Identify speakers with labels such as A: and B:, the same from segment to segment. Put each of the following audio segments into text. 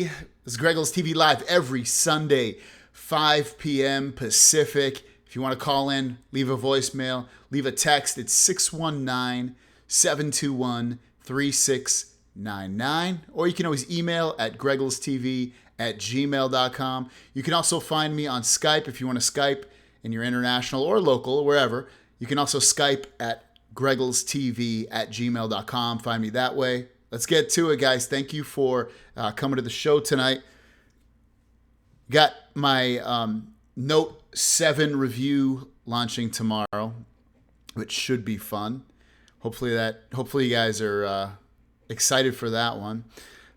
A: This is GregglesTV live every Sunday, 5 p.m. Pacific. If you want to call in, leave a voicemail, leave a text. It's 619-721-3699. Or you can always email at GregglesTV@gmail.com. You can also find me on Skype if you want to Skype and you're international or local, wherever. You can also Skype at GregglesTV@gmail.com. Find me that way. Let's get to it, guys. Thank you for coming to the show tonight. Got my Note 7 review launching tomorrow, which should be fun. Hopefully you guys are excited for that one.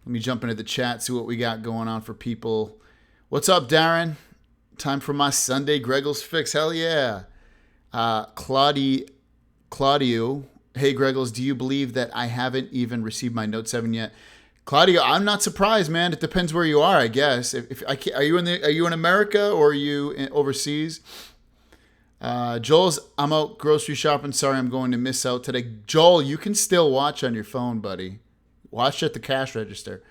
A: Let me jump into the chat, see what we got going on for people. What's up, Darren? Time for my Sunday Greggles fix. Hell yeah. Claudio, hey Greggles, do you believe that I haven't even received my Note 7 yet? Claudio, I'm not surprised, man. It depends where you are, I guess. Are you in America or are you overseas? Joel's, I'm out grocery shopping. Sorry, I'm going to miss out today. Joel, you can still watch on your phone, buddy. Watch at the cash register.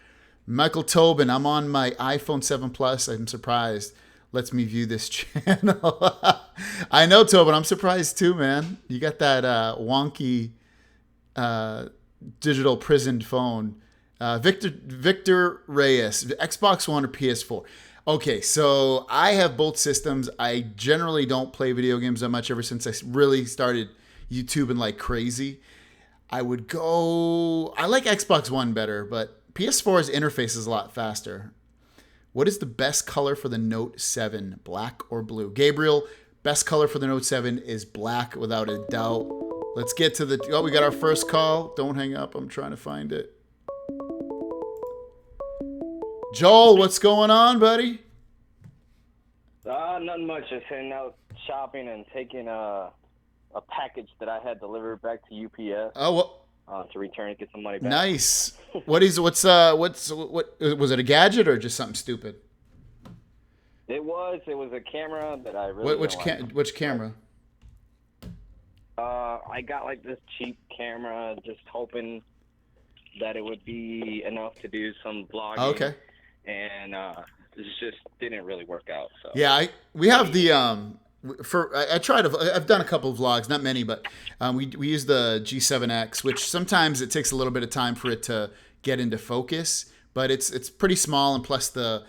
A: Michael Tobin, I'm on my iPhone 7 Plus. I'm surprised. Lets me view this channel. I know, Tobin. I'm surprised too, man. You got that wonky digital prisoned phone. Victor Reyes, Xbox One or PS4? Okay, so I have both systems. I generally don't play video games that much ever since I really started YouTubing like crazy. I like Xbox One better, but PS4's interface is a lot faster. What is the best color for the Note 7, black or blue? Gabriel, best color for the Note 7 is black without a doubt. Let's get to we got our first call. Don't hang up. I'm trying to find it. Joel, what's going on, buddy?
B: Nothing much. Just heading out shopping and taking a package that I had delivered back to UPS.
A: Oh, well.
B: To return and get some money back.
A: Nice. What was it, a gadget or just something stupid?
B: It was a camera that I really
A: which camera?
B: I got like this cheap camera, just hoping that it would be enough to do some vlogging.
A: Oh, okay.
B: And it just didn't really work out. So
A: yeah, we have the I've done a couple of vlogs, not many, but we use the G7X, which sometimes it takes a little bit of time for it to get into focus, but it's pretty small, and plus the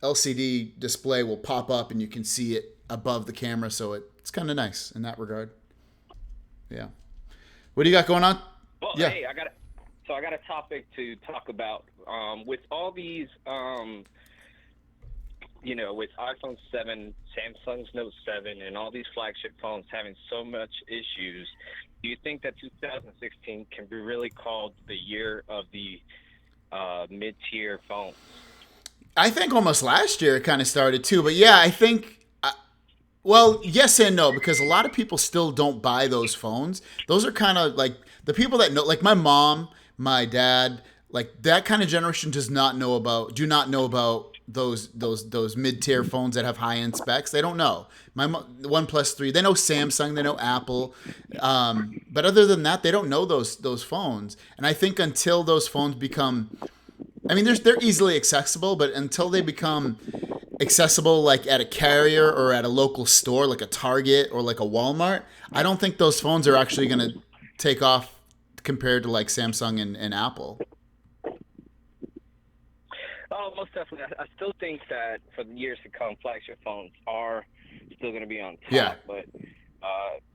A: LCD display will pop up and you can see it above the camera, so it's kind of nice in that regard. Yeah. What do you got going on?
B: Well,
A: yeah.
B: Hey, I got a topic to talk about. With all these with iPhone 7, Samsung's Note 7, and all these flagship phones having so much issues, do you think that 2016 can be really called the year of the mid-tier phones?
A: I think almost last year it kind of started too, but yeah, I think, well, yes and no, because a lot of people still don't buy those phones. Those are kind of like the people that know, like my mom, my dad, like that kind of generation do not know about those mid-tier phones that have high-end specs. They don't know. My OnePlus 3, they know Samsung, they know Apple, but other than that, they don't know those phones. And I think until those phones become, I mean, they're easily accessible, but until they become accessible, like at a carrier or at a local store, like a Target or like a Walmart, I don't think those phones are actually going to take off compared to like Samsung and Apple.
B: Oh, most definitely. I still think that for the years to come, flagship phones are still going to be on top.
A: Yeah.
B: But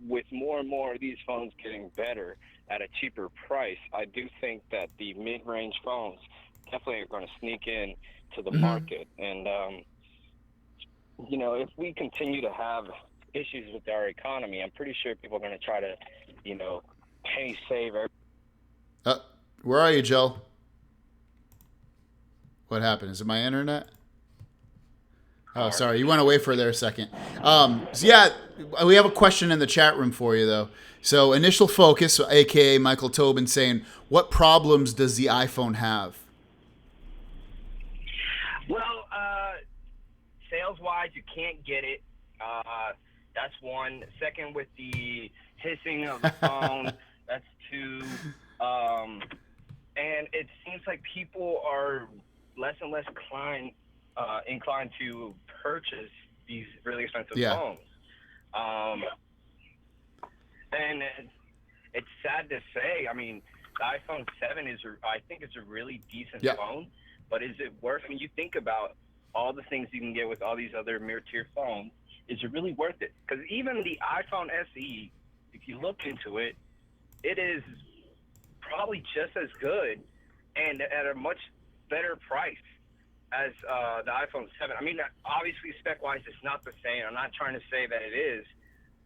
B: with more and more of these phones getting better at a cheaper price, I do think that the mid-range phones definitely are going to sneak in to the market. And, if we continue to have issues with our economy, I'm pretty sure people are going to try to, penny save.
A: Where are you, Joe? What happened? Is it my internet? Oh, sorry. You went away for there a second. So yeah, we have a question in the chat room for you, though. So Initial Focus, a.k.a. Michael Tobin, saying, what problems does the iPhone have?
B: Well, sales-wise, you can't get it. That's one. Second, with the hissing of the phone, that's two. And it seems like people are less and less inclined to purchase these really expensive
A: Yeah.
B: phones. Um, and it's sad to say. I mean, the iPhone 7 I think it's a really decent
A: Yeah.
B: phone, but is it worth? I mean, you think about all the things you can get with all these other mid-tier phones. Is it really worth it? Because even the iPhone SE, if you look into it, it is probably just as good and at a much better price as the iPhone 7. I mean, obviously spec-wise, it's not the same. I'm not trying to say that it is,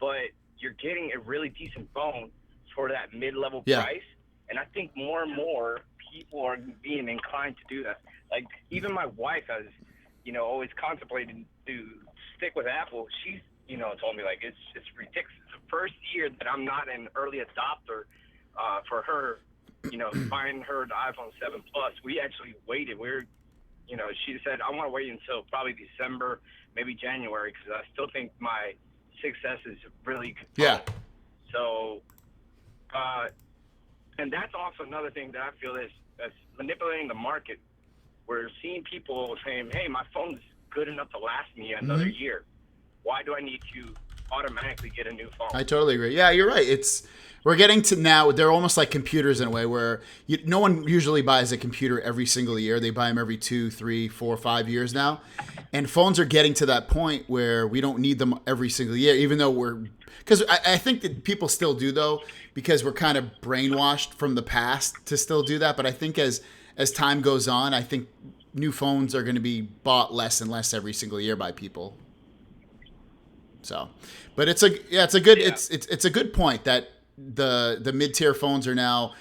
B: but you're getting a really decent phone for that mid-level
A: Yeah.
B: price. And I think more and more people are being inclined to do that. Like, even my wife has, always contemplated to stick with Apple. She's, told me, like, it's ridiculous. It's the first year that I'm not an early adopter for her, buying her the iPhone 7 Plus. We actually waited. She said, I want to wait until probably December, maybe January, because I still think my 6S is really good.
A: Yeah.
B: So, and that's also another thing that I feel is manipulating the market. We're seeing people saying, hey, my phone's good enough to last me another year. Why do I need to automatically get a new phone?
A: I totally agree. Yeah, you're right. We're getting to now, they're almost like computers in a way where no one usually buys a computer every single year. They buy them every 2, 3, 4, 5 years now. And phones are getting to that point where we don't need them every single year, even though because I think that people still do though, because we're kind of brainwashed from the past to still do that. But I think as time goes on, I think new phones are going to be bought less and less every single year by people. So, but it's a good point that the mid-tier phones are now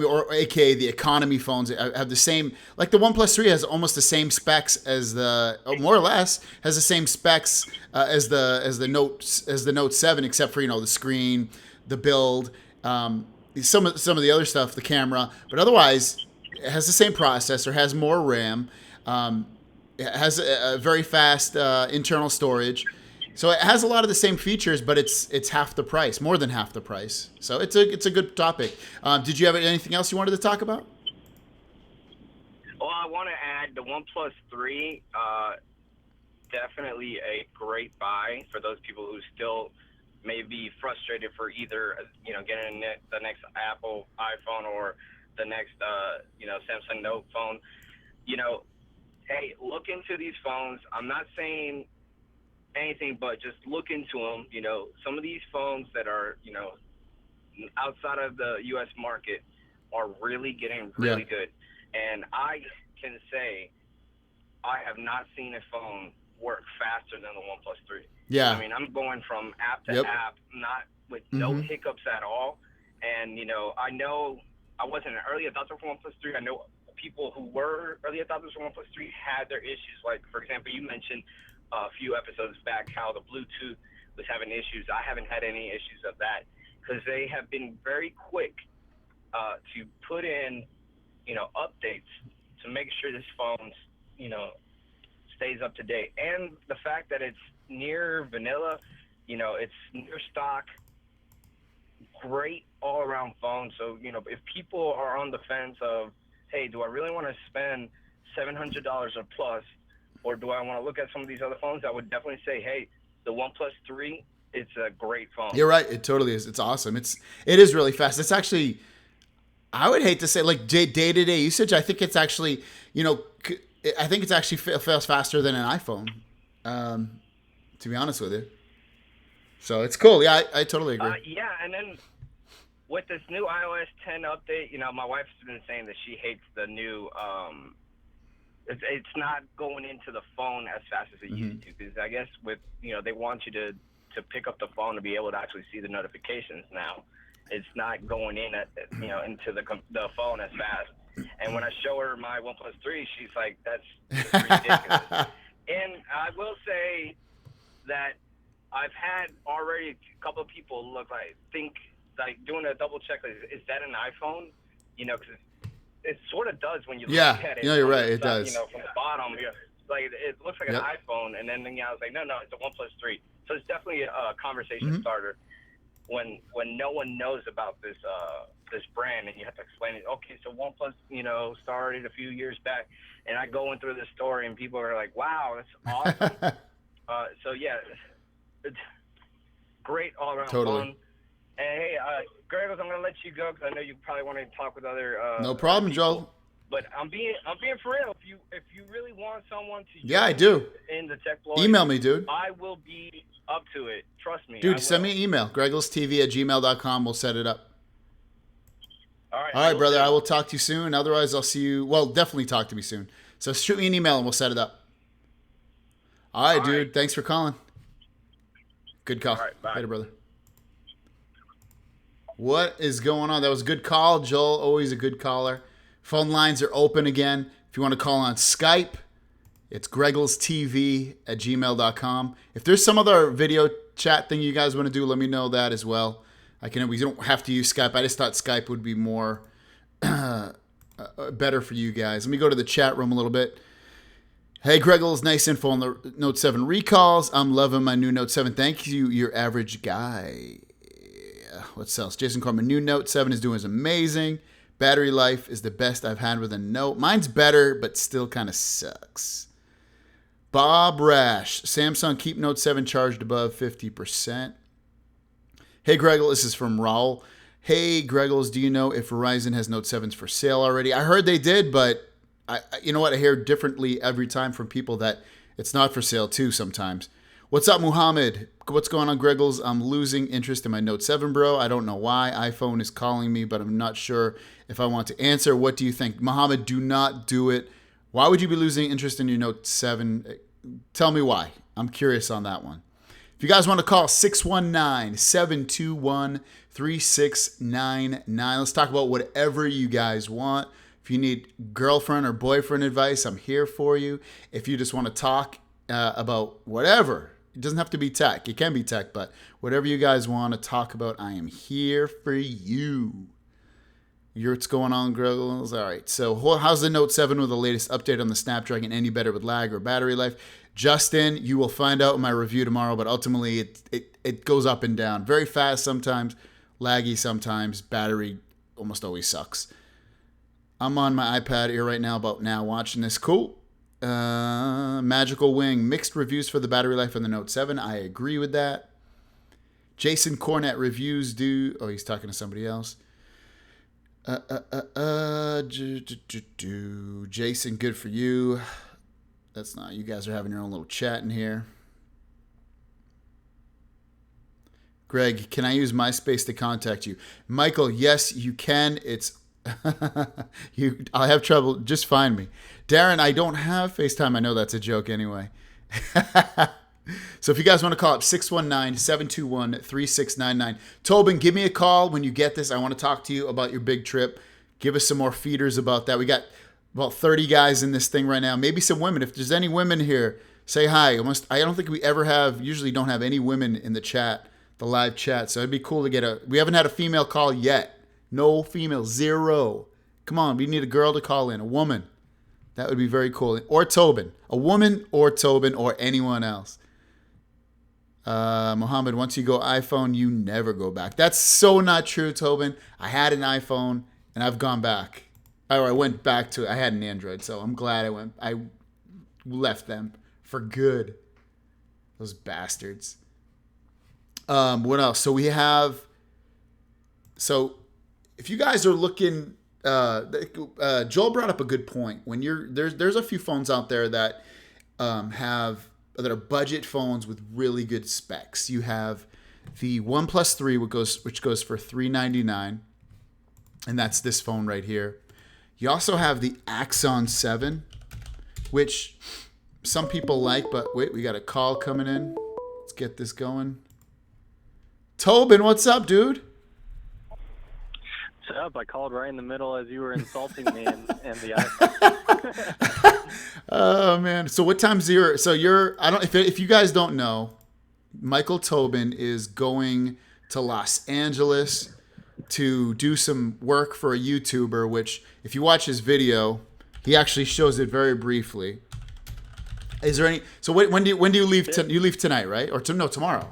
A: or aka the economy phones have the same, like the OnePlus 3 has almost the same specs as more or less has the same specs as the Note 7, except for the screen, the build, some of the other stuff, the camera, but otherwise it has the same processor, has more RAM, it has a very fast internal storage. So it has a lot of the same features, but it's half the price, more than half the price. So it's a good topic. Did you have anything else you wanted to talk about?
B: Well, I want to add the OnePlus 3. Definitely a great buy for those people who still may be frustrated for either getting the next Apple iPhone or the next Samsung Note phone. Hey, look into these phones. I'm not saying anything, but just look into them. Some of these phones that are outside of the U.S. market are really getting really good, and I can say I have not seen a phone work faster than the OnePlus 3.
A: Yeah,
B: I mean, I'm going from app to app, not with no hiccups at all. And I know I wasn't an early adopter for OnePlus 3. I know people who were early adopters for OnePlus 3 had their issues. Like, for example, you mentioned a few episodes back how the Bluetooth was having issues. I haven't had any issues of that because they have been very quick to put in, updates to make sure this phone, stays up to date. And the fact that it's near vanilla, it's near stock, great all-around phone. So, if people are on the fence of, hey, do I really want to spend $700 or plus, or do I want to look at some of these other phones? I would definitely say, hey, the OnePlus 3, it's a great phone.
A: You're right. It totally is. It's awesome. It is really fast. It's actually, I would hate to say like day-to-day usage. I think it's actually, I think it's actually fails faster than an iPhone, to be honest with you. So it's cool. Yeah, I totally agree.
B: Yeah, and then with this new iOS 10 update, my wife's been saying that she hates the new it's not going into the phone as fast as it used to, because I guess with they want you to pick up the phone to be able to actually see the notifications now. It's not going in into the phone as fast. And when I show her my OnePlus 3, she's like, that's ridiculous. And I will say that I've had already a couple of people doing a double check. Is that an iPhone? Because it sort of does when you look at it.
A: Yeah, you're right. It does.
B: From the bottom, like it looks like an iPhone, and then I was like, no, it's a OnePlus 3. So it's definitely a conversation starter. when no one knows about this this brand, and you have to explain it. Okay, so OnePlus, started a few years back, and I going through this story, and people are like, "Wow, that's awesome." So yeah, it's great all around
A: Totally.
B: fun. And hey, Greggles, I'm gonna let you go because I know you probably want to talk with other
A: No
B: other
A: problem,
B: people.
A: Joel.
B: But I'm being for real. If you really want someone to
A: Yeah, I
B: join
A: do.
B: in the tech blood,
A: Email me, dude.
B: I will be up to it. Trust me. I
A: Dude, send
B: will.
A: me an email. GregglesTV@gmail.com. We'll set it up.
B: All right.
A: All right,
B: will
A: brother.
B: do.
A: I will talk to you soon. Otherwise, I'll see you. Well, definitely talk to me soon. So shoot me an email and we'll set it up. All right,
B: All
A: dude.
B: right.
A: Thanks for calling. Good call.
B: All right, bye.
A: Later, brother. What is going on? That was a good call, Joel. Always a good caller. Phone lines are open again. If you want to call on Skype, it's GregglesTV@gmail.com. If there's some other video chat thing you guys want to do, let me know that as well. We don't have to use Skype. I just thought Skype would be more better for you guys. Let me go to the chat room a little bit. Hey, Greggles, nice info on the Note 7 recalls. I'm loving my new Note 7. Thank you, your average guy. What else? Jason Corman, new Note 7 is doing amazing. Battery life is the best I've had with a Note. Mine's better, but still kind of sucks. Bob Rash, Samsung, keep Note 7 charged above 50%. Hey, Greggles, this is from Raul. Hey, Greggles, do you know if Verizon has Note 7s for sale already? I heard they did, but you know what? I hear differently every time from people that it's not for sale too sometimes. What's up, Muhammad? What's going on, Greggles? I'm losing interest in my Note 7, bro. I don't know why. iPhone is calling me, but I'm not sure if I want to answer. What do you think? Muhammad, do not do it. Why would you be losing interest in your Note 7? Tell me why. I'm curious on that one. If you guys want to call, 619-721-3699. Let's talk about whatever you guys want. If you need girlfriend or boyfriend advice, I'm here for you. If you just want to talk about whatever, it doesn't have to be tech. It can be tech, but whatever you guys want to talk about, I am here for you. What's going on, Greggles? All right. So how's the Note 7 with the latest update on the Snapdragon? Any better with lag or battery life? Justin, you will find out in my review tomorrow, but ultimately it goes up and down. Very fast sometimes, laggy sometimes. Battery almost always sucks. I'm on my iPad here right now, about now watching this. Cool. Magical Wing, mixed reviews for the battery life on the Note 7. I agree with that. Jason Cornett reviews do. Oh, he's talking to somebody else. Jason, good for you. That's not. You guys are having your own little chat in here. Greg, can I use MySpace to contact you? Michael, yes, you can. It's I'll have trouble. Just find me. Darren, I don't have FaceTime. I know that's a joke anyway. So if you guys want to call up 619-721-3699. Tobin, give me a call when you get this. I want to talk to you about your big trip. Give us some more feeders about that. We got about 30 guys in this thing right now. Maybe some women. If there's any women here, say hi. I don't think we ever have, usually don't have any women in the chat, the live chat. So it'd be cool to get we haven't had a female call yet. No female, 0. Come on, we need a girl to call in, a woman. That would be very cool. Or Tobin. A woman or Tobin or anyone else. Mohammed, once you go iPhone, you never go back. That's so not true, Tobin. I had an iPhone and I've gone back. I went back to it. I had an Android, so I'm glad I left them for good. Those bastards. What else? So if you guys are looking, Joel brought up a good point. When there's a few phones out there that that are budget phones with really good specs. You have the OnePlus 3, which goes for $399, and that's this phone right here. You also have the Axon 7, which some people like, but wait, we got a call coming in. Let's get this going. Tobin, what's up, dude?
C: What's up? I called right in the middle as you were insulting me and the iPhone.
A: Oh man! So what time's your? So if you guys don't know, Michael Tobin is going to Los Angeles to do some work for a YouTuber. Which, if you watch his video, he actually shows it very briefly. Is there any? So when do you leave? You leave tonight, right? Or tomorrow?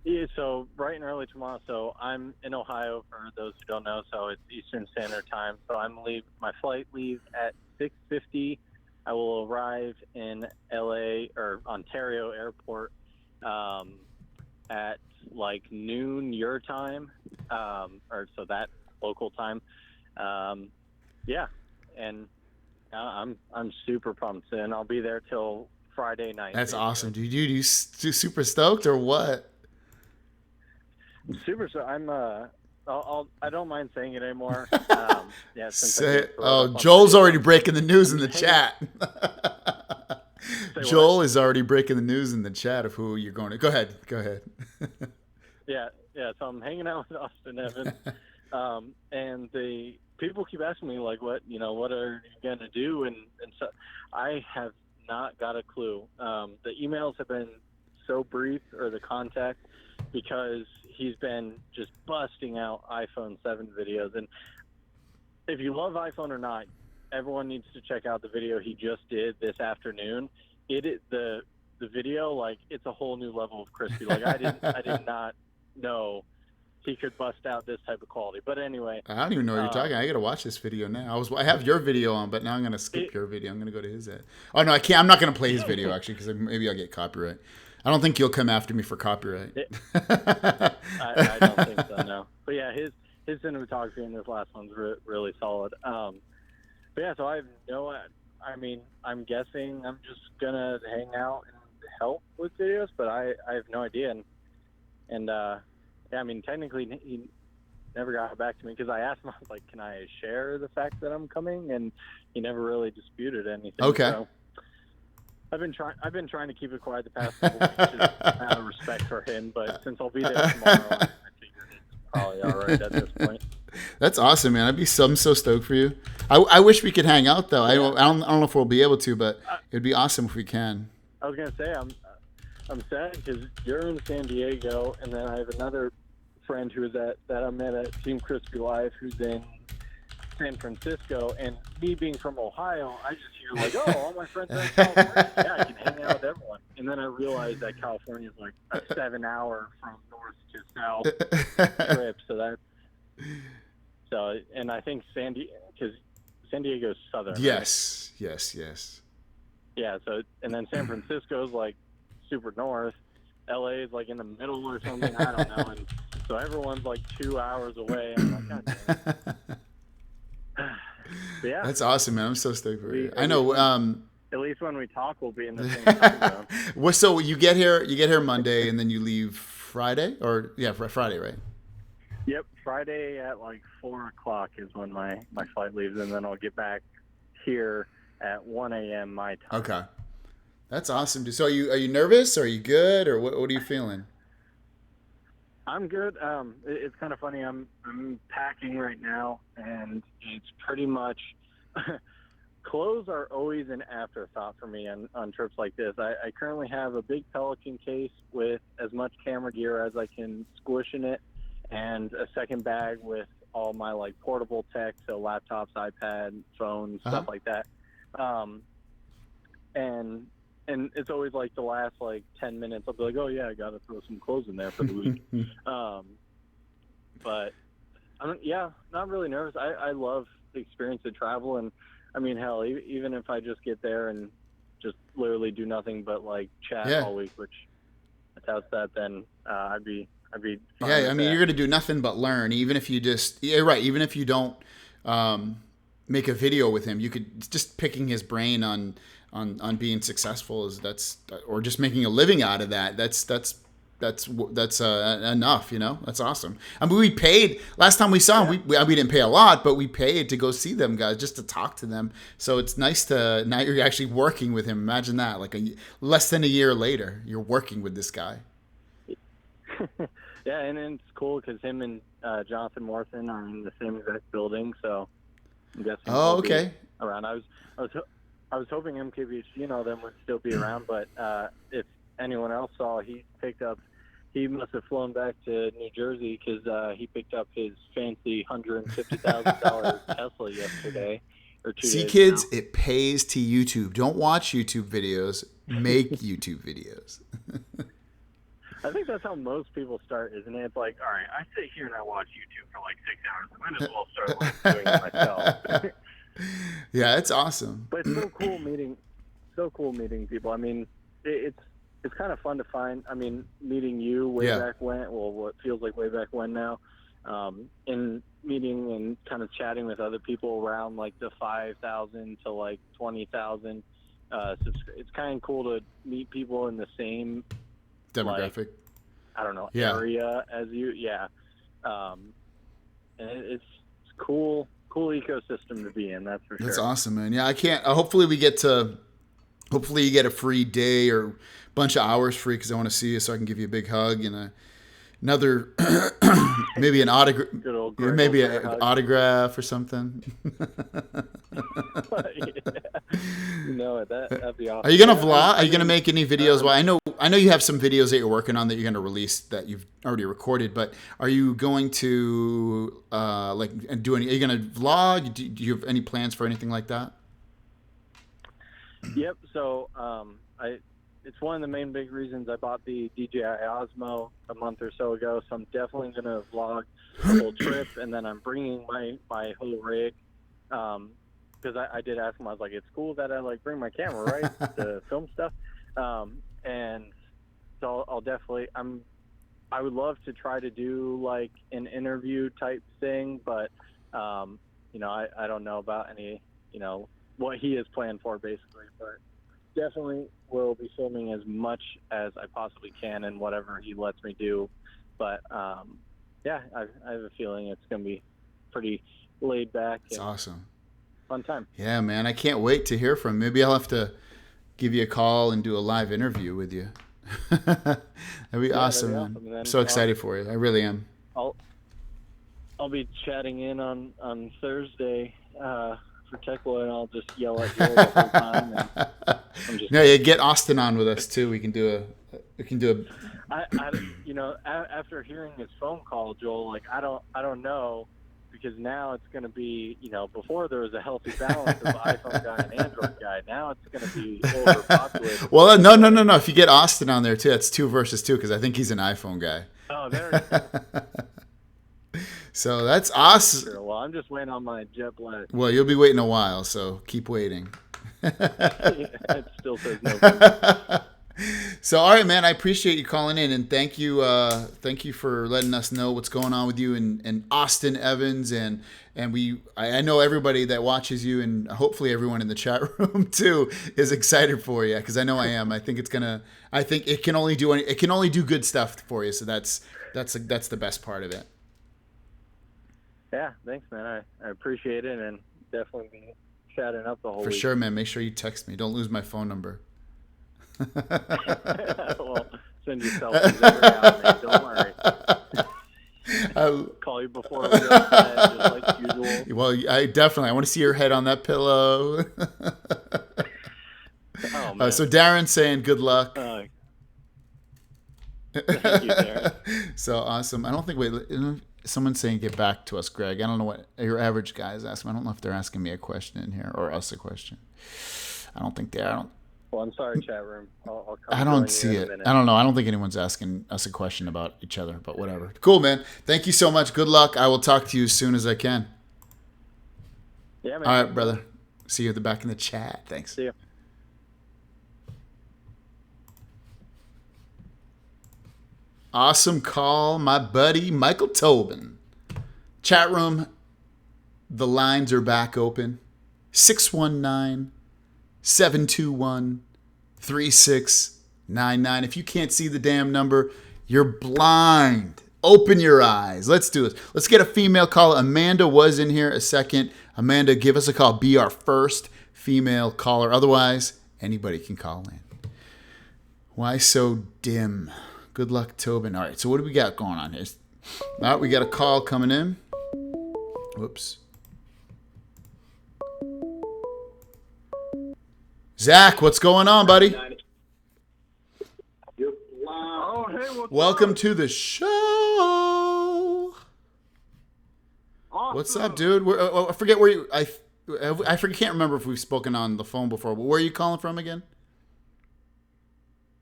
C: Yeah, so bright and early tomorrow. So I'm in Ohio, for those who don't know. So it's Eastern Standard Time. So my flight leaves at 6:50. I will arrive in LA or Ontario Airport at like noon your time, or so that local time. Yeah, and I'm super pumped, and I'll be there till Friday night.
A: That's
C: basically.
A: awesome, dude. You super stoked or what?
C: Super. So I'm. I don't mind saying it anymore. Yeah. Since I
A: Say,
C: did throw it up on
A: Joel's
C: video.
A: already breaking the news in the
C: Hey.
A: chat.
C: Say
A: Joel
C: what?
A: is already breaking the news in the chat of who you're going to. Go ahead.
C: Yeah. So I'm hanging out with Austin Evans, and the people keep asking me like, what are you gonna do? And so I have not got a clue. The emails have been so brief, or the contact, because he's been just busting out iPhone 7 videos. And if you love iPhone or not, everyone needs to check out the video he just did this afternoon. The video, like, it's a whole new level of crispy. Like, I did not know he could bust out this type of quality. But anyway,
A: I don't even know what you're talking. I got to watch this video now. I have your video on, but now I'm going to skip your video. I'm going to go to his ad. Oh no, I can't. I'm not going to play his video actually, because maybe I'll get copyright. I don't think you'll come after me for copyright.
C: I don't think so, no. But yeah, his cinematography in this last one's really solid. But yeah, so I have I'm guessing I'm just gonna hang out and help with videos, but I have no idea. And yeah, I mean, technically he never got back to me, because I asked him, I was like, can I share the fact that I'm coming? And he never really disputed anything.
A: Okay.
C: So I've been trying to keep it quiet the past couple weeks, just out of respect for him. But since I'll be there tomorrow, I figured it's probably all right at this point.
A: That's awesome, man. I'm so stoked for you. I wish we could hang out though.
C: Yeah.
A: I don't know if we'll be able to, but it'd be awesome if we can.
C: I was gonna say I'm sad because you're in San Diego, and then I have another friend that I met at Team Crispy Live who's in San Francisco, and me being from Ohio, I just hear like, oh, all my friends are in California. Yeah, I can hang out with everyone. And then I realized that California is like a 7-hour from north to south trip. And I think San Diego is southern.
A: Yes, right? Yes.
C: Yeah. So, and then San Francisco is like super north. LA is like in the middle or something. I don't know. And so everyone's like 2 hours away. I'm like, God damn it. Yeah,
A: that's awesome, man. I'm so stoked for you. I know.
C: At least when we talk, we'll be in the same time zone.
A: Well, so you get here Monday, and then you leave Friday, Friday, right?
C: Yep, Friday at like 4:00 is when my flight leaves, and then I'll get back here at 1 a.m. my time.
A: Okay, that's awesome, dude. So are you nervous? Are you good, or what are you feeling?
C: I'm good. It's kind of funny. I'm packing right now, and it's pretty much clothes are always an afterthought for me on trips like this. I currently have a big Pelican case with as much camera gear as I can squish in it, and a second bag with all my like portable tech, so laptops, iPad, phones, stuff like that. And it's always like the last like 10 minutes, I'll be like, oh yeah, I got to throw some clothes in there for the week. But not really nervous. I love the experience of travel, and I mean, hell, even if I just get there and just literally do nothing but like chat all week, which I doubt that, then I'd be fine.
A: Yeah, I mean, you're gonna do nothing but learn. Even if you even if you don't make a video with him, you could just picking his brain on being successful or just making a living out of that. That's enough, That's awesome. I mean, we paid last time we saw him. We didn't pay a lot, but we paid to go see them guys, just to talk to them. So it's nice now you're actually working with him. Imagine that, like less than a year later, you're working with this guy.
C: Yeah, and it's cool because him and Jonathan Morrison are in the same exact building, so I'm guessing.
A: Oh, okay.
C: Around. I was hoping MKBHD them would still be around, but if anyone else saw, he must have flown back to New Jersey because he picked up his fancy $150,000 Tesla yesterday or 2 days
A: See, kids,
C: now.
A: it pays to YouTube. Don't watch YouTube videos. Make YouTube videos.
C: I think that's how most people start, isn't it? It's like, all right, I sit here and I watch YouTube for like 6 hours. I might as well start like doing it myself.
A: Yeah, it's awesome.
C: But it's so cool meeting people. I mean, it's kind of fun to find. I mean, meeting you way back when, well, what feels like way back when now, and meeting and kind of chatting with other people around like the 5,000 to like 20,000. It's kind of cool to meet people in the same
A: demographic.
C: Like, I don't know, area as you. Yeah. And it's cool ecosystem to be in. That's for sure.
A: That's awesome, man. Yeah, I can't. Hopefully you get a free day or a bunch of hours free because I want to see you so I can give you a big hug and another maybe an autograph, maybe an autograph or something.
C: That'd be awesome.
A: Are you gonna vlog? Are you gonna make any videos? Well, I know you have some videos that you're working on that you're gonna release that you've already recorded. But are you going to are you gonna vlog? Do you have any plans for anything like that?
C: Yep. So it's one of the main big reasons I bought the DJI Osmo a month or so ago. So I'm definitely going to vlog the whole trip, and then I'm bringing my whole rig. Because I did ask him, I was like, it's cool that I like bring my camera, right, to film stuff. And so I'll definitely, I would love to try to do like an interview type thing, but I don't know about any, what he has planned for basically, but definitely will be filming as much as I possibly can and whatever he lets me do. But I have a feeling it's going to be pretty laid back.
A: It's awesome.
C: Fun time.
A: Yeah, man. I can't wait to hear from him. Maybe I'll have to give you a call and do a live interview with you. That'd be awesome, man. I'm so excited for you. I really am.
C: I'll be chatting in on Thursday for Tekla, and I'll just yell at Joel the whole time.
A: Get Austin on with us too. We can do
C: after hearing his phone call, Joel, like I don't know, because now it's going to be, before there was a healthy balance of iPhone guy and Android guy. Now it's going to be overpopulated.
A: Well, no. If you get Austin on there too, that's 2 versus 2 because I think he's an iPhone guy.
C: Oh, there you go.
A: So that's awesome.
C: Sure. Well, I'm just waiting on my jet black.
A: Well, you'll be waiting a while, so keep waiting.
C: It still says no.
A: So, all right, man, I appreciate you calling in, and thank you for letting us know what's going on with you and Austin Evans, and I know everybody that watches you, and hopefully everyone in the chat room too is excited for you, because I know I am. I think it can only do good stuff for you. So that's the best part of it.
C: Yeah, thanks, man. I appreciate it, and definitely be chatting up the whole week.
A: For sure, man. Make sure you text me. Don't lose my phone number.
C: Well, send your selfies every hour, man. Don't worry. I'll call you before we go to bed, just like usual.
A: Well, I want to see your head on that pillow.
C: Oh, man.
A: So Darren's saying good luck.
C: Thank you, Darren.
A: So awesome. I don't think someone's saying get back to us, Greg. I don't know what your average guy is asking. I don't know if they're asking me a question in here or us a question. I don't think they are.
C: Well, I'm sorry, chat room.
A: I don't see it. I don't know. I don't think anyone's asking us a question about each other, but whatever. Cool, man. Thank you so much. Good luck. I will talk to you as soon as I can.
C: Yeah, man.
A: All right, brother. See you at the back in the chat. Thanks.
C: See you.
A: Awesome call, my buddy Michael Tobin. Chat room, the lines are back open. 619-721-3699. If you can't see the damn number, you're blind. Open your eyes. Let's do this. Let's get a female caller. Amanda was in here a second. Amanda, give us a call. Be our first female caller. Otherwise, anybody can call in. Why so dim? Good luck, Tobin. All right, so what do we got going on here? All right, we got a call coming in. Whoops. Zach, what's going on, buddy?
C: Oh, hey,
A: Welcome to the show.
C: Awesome.
A: What's up, dude? I forget where you. I can't remember if we've spoken on the phone before. But where are you calling from again?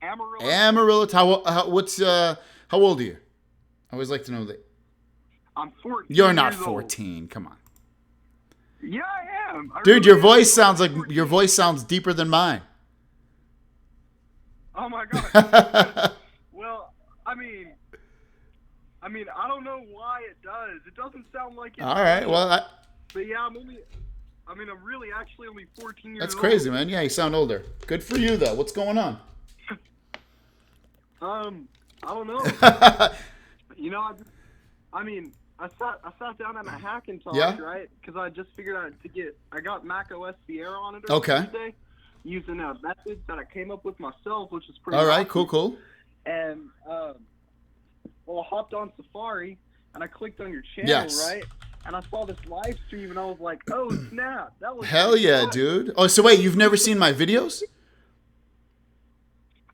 C: Amarillo.
A: Amarillo. How old are you? I always like to know that.
C: I'm 14.
A: You're not
C: years
A: 14. Old. Come on.
C: Yeah, I am.
A: Dude, your voice sounds deeper than mine.
C: Oh my god. Well, I mean, I don't know why it does. It doesn't sound like it.
A: All right. Well,
C: but yeah, I'm really actually only 14 years old.
A: That's crazy, man. Yeah, you sound older. Good for you, though. What's going on?
C: I don't know. I sat down at my Hackintosh, right? Because I just figured out I got Mac OS Sierra on it Tuesday, using a method that I came up with myself, which is pretty.
A: All right,
C: awesome.
A: cool.
C: And I hopped on Safari and I clicked on your channel, right? And I saw this live stream and I was like, oh snap, that was
A: hell yeah,
C: fun.
A: dude. Oh, so wait, you've never seen my videos?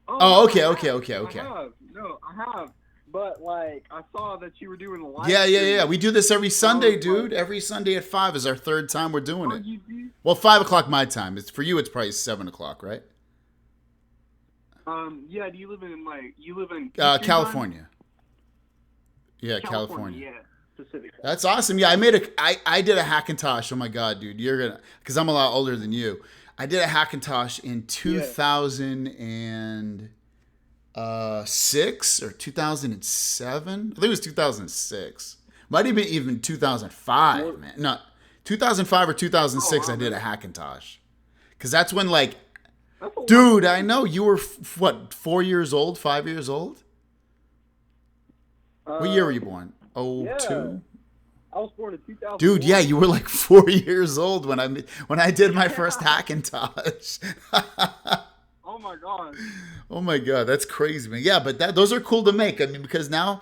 A: Okay.
C: I have. No, I have. But like, I saw that you were doing a live stream.
A: Yeah. We do this every Sunday, dude. Every Sunday at 5 is our third time we're doing it.
C: You do?
A: Well, 5 o'clock my time. It's for you. It's probably 7 o'clock, right?
C: Yeah. Do you live in
A: California?
C: Time?
A: Yeah, California.
C: Yeah, Pacific.
A: That's awesome. Yeah, I did a Hackintosh. Oh my god, dude, because I'm a lot older than you. I did a Hackintosh in 2006 or 2007. I think it was 2006. Might have been even 2005, man. No, 2005 or 2006. I did a Hackintosh, because that's when dude, I know you were 4 years old, 5 years old. What year were you born? 02?
C: Yeah. I was born in 2000.
A: Dude, yeah, you were like 4 years old when I did my first Hackintosh.
C: Oh my god.
A: Oh my god, that's crazy, man. Yeah, but those are cool to make. I mean, because now,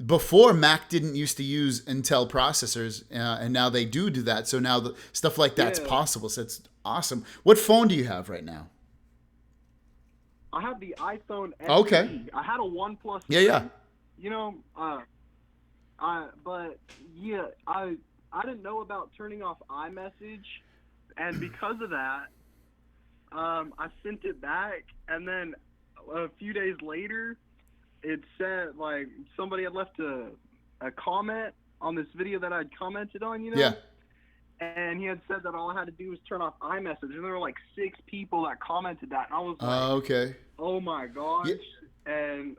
A: before Mac didn't used to use Intel processors, and now they do that. So now the stuff like that's possible. So it's awesome. What phone do you have right now?
C: I have the iPhone SE.
A: Okay.
C: I had a OnePlus.
A: Yeah.
C: You know, I didn't know about turning off iMessage, and because of that, I sent it back, and then a few days later, it said somebody had left a comment on this video that I'd commented on,
A: Yeah.
C: And he had said that all I had to do was turn off iMessage, and there were 6 people that commented that, and I was like,
A: okay.
C: Oh my gosh, and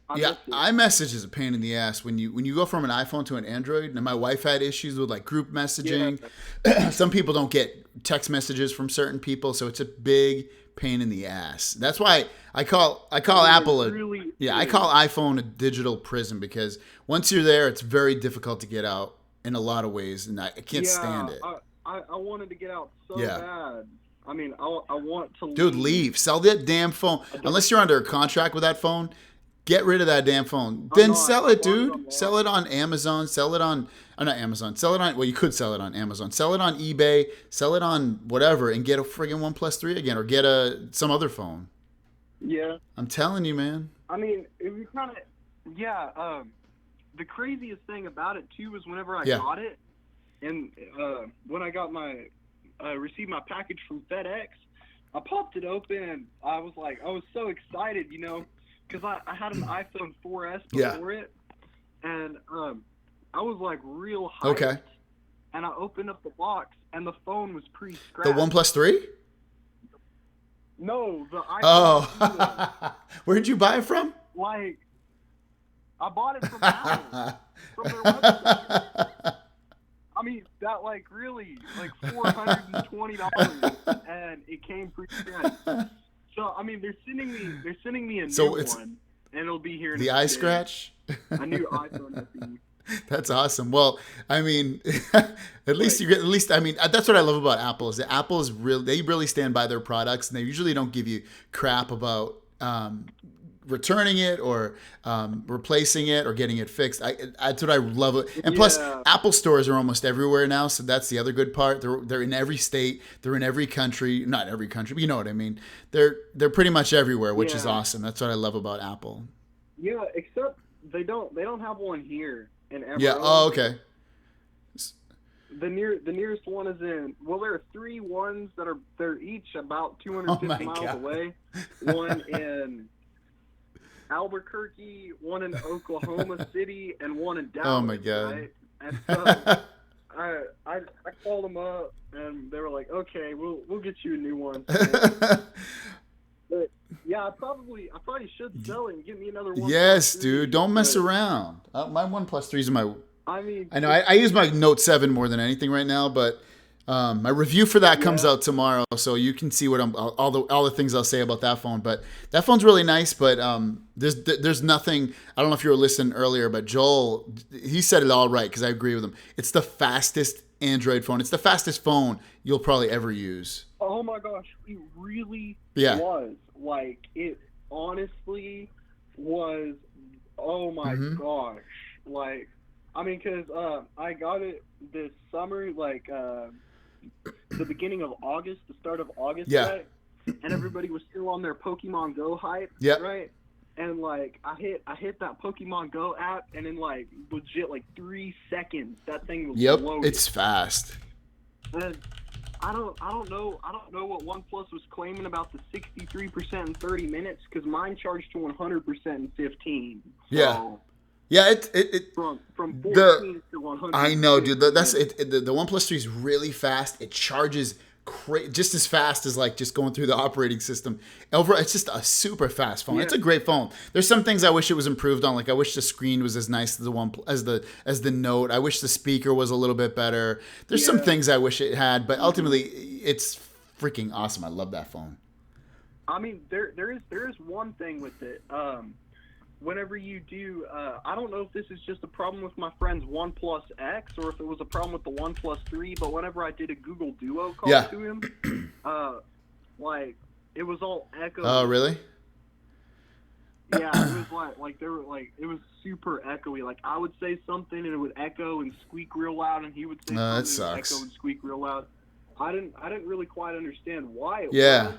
A: iMessage is a pain in the ass when you go from an iPhone to an Android. And my wife had issues with group messaging. Yeah. Some people don't get text messages from certain people, so it's a big pain in the ass. That's why I call Apple I call iPhone a digital prison, because once you're there, it's very difficult to get out in a lot of ways, and I can't stand it.
C: I wanted to get out so bad. I mean, I want to
A: leave. Sell that damn phone. Unless you're under a contract with that phone, get rid of that damn phone. Then sell it, dude. Sell it on Amazon. Sell it on, not Amazon. Sell it on, well, you could sell it on Amazon. Sell it on eBay. Sell it on whatever, and get a friggin' OnePlus 3 again, or get some other phone.
C: Yeah.
A: I'm telling you, man.
C: I mean, it was kind of, the craziest thing about it, too, was whenever I got it, and when I got received my package from FedEx, I popped it open, and I was so excited, because I had an iPhone 4S before it, and I was real hyped.
A: Okay.
C: And I opened up the box, and the phone was pre-scratched.
A: The OnePlus 3?
C: No, the iPhone.
A: Oh. Where'd you buy it from?
C: I bought it from Apple, from their website. I mean, that really $420, and it came pre-scratched. So I mean, they're sending me a new one, and it'll be here.
A: The iScratch.
C: A new iPhone SE.
A: That's awesome. Well, I mean, at least I mean, that's what I love about Apple, is that Apple is they really stand by their products, and they usually don't give you crap about returning it or replacing it or getting it fixed. That's what I love. And plus, Apple stores are almost everywhere now, so that's the other good part. They're in every state. They're in every country. Not every country, but you know what I mean. They're pretty much everywhere, which is awesome. That's what I love about Apple.
C: Yeah, except they don't have one here in Amarillo.
A: Yeah. Oh, okay.
C: the nearest one is in. Well, there are 3 ones that they're each about 250 miles
A: God.
C: away. One in Albuquerque, one in Oklahoma City, and one in Dallas.
A: Oh my God.
C: Right? And so I called them up, and they were like, "Okay, we'll get you a new one." But yeah, I probably should sell it and get me another one.
A: Yes, dude. Don't mess around. My OnePlus 3s are my.
C: I mean,
A: I know I use my Note 7 more than anything right now, but my review for that comes out tomorrow, so you can see what all the things I'll say about that phone. But that phone's really nice. But there's nothing. I don't know if you were listening earlier, but Joel, he said it all right, because I agree with him. It's the fastest Android phone. It's the fastest phone you'll probably ever use.
C: Oh my gosh, it really was. Like, it honestly was. Oh my gosh, like. I mean, because I got it this summer, like the beginning of August, the start of August, right? And everybody was still on their Pokemon Go hype, right? And like I hit that Pokemon Go app, and in like legit like 3 seconds, that thing was loaded.
A: It's fast.
C: And I don't know what OnePlus was claiming about the 63% in 30 minutes, because mine charged to 100% in 15. So,
A: yeah,
C: from 14 to 100.
A: I know, dude. That's it. The OnePlus 3 is really fast. It charges just as fast as like just going through the operating system. It's just a super fast phone. It's a great phone. There's some things I wish it was improved on. Like I wish the screen was as nice as the Note. I wish the speaker was a little bit better. There's some things I wish it had, but ultimately it's freaking awesome. I love that phone.
C: I mean, there is one thing with it. Whenever you do, I don't know if this is just a problem with my friend's OnePlus X or if it was a problem with the OnePlus 3, but whenever I did a Google Duo call to him, like, it was all echo.
A: Oh, really?
C: Yeah, it was like they were like, it was super echoey. Like, I would say something and it would echo and squeak real loud, and he would say something and echo and squeak real loud. I didn't really quite understand why it was.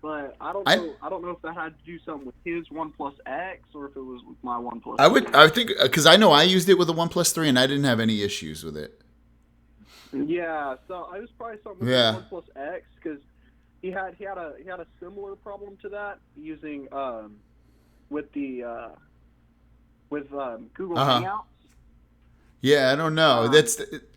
C: But I don't know if that had to do something with his OnePlus X or if it was with my OnePlus.
A: I think, because I know I used it with the OnePlus 3 and I didn't have any issues with it.
C: Yeah, so it was probably something with the OnePlus X, because he had a similar problem to that using with Google Hangouts.
A: Yeah, I don't know.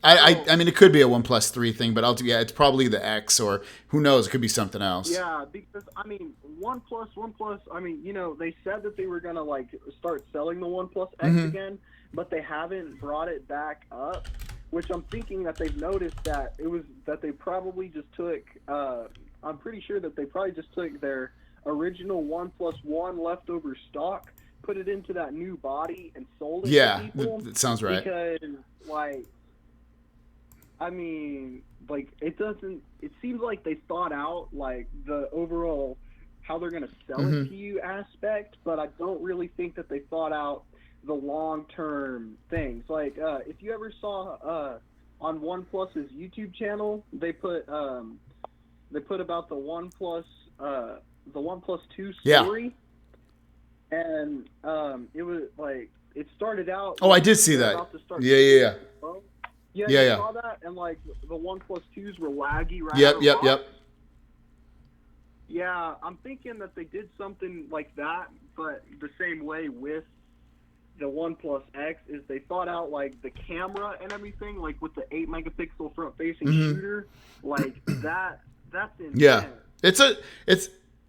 A: I mean, it could be a OnePlus 3 thing, but it's probably the X, or who knows? It could be something else.
C: Yeah, because I mean, OnePlus. I mean, you know, they said that they were gonna like start selling the OnePlus X again, but they haven't brought it back up. Which I'm thinking that they've noticed that they probably just took. I'm pretty sure that they probably just took their original OnePlus One leftover stock, put it into that new body, and sold it to people.
A: That sounds right.
C: Because, like, I mean, like, it seems like they thought out, like, the overall how they're going to sell it to you aspect, but I don't really think that they thought out the long-term things. Like, if you ever saw on OnePlus's YouTube channel, they put about the OnePlus 2 story. And it was like, it started out.
A: Oh, I did see that. Yeah.
C: You saw that, and like the OnePlus 2s were laggy, right?
A: Yep.
C: Yeah, I'm thinking that they did something like that, but the same way with the OnePlus X is they thought out like the camera and everything, like with the 8-megapixel front-facing shooter, like that's insane.
A: Yeah, it's.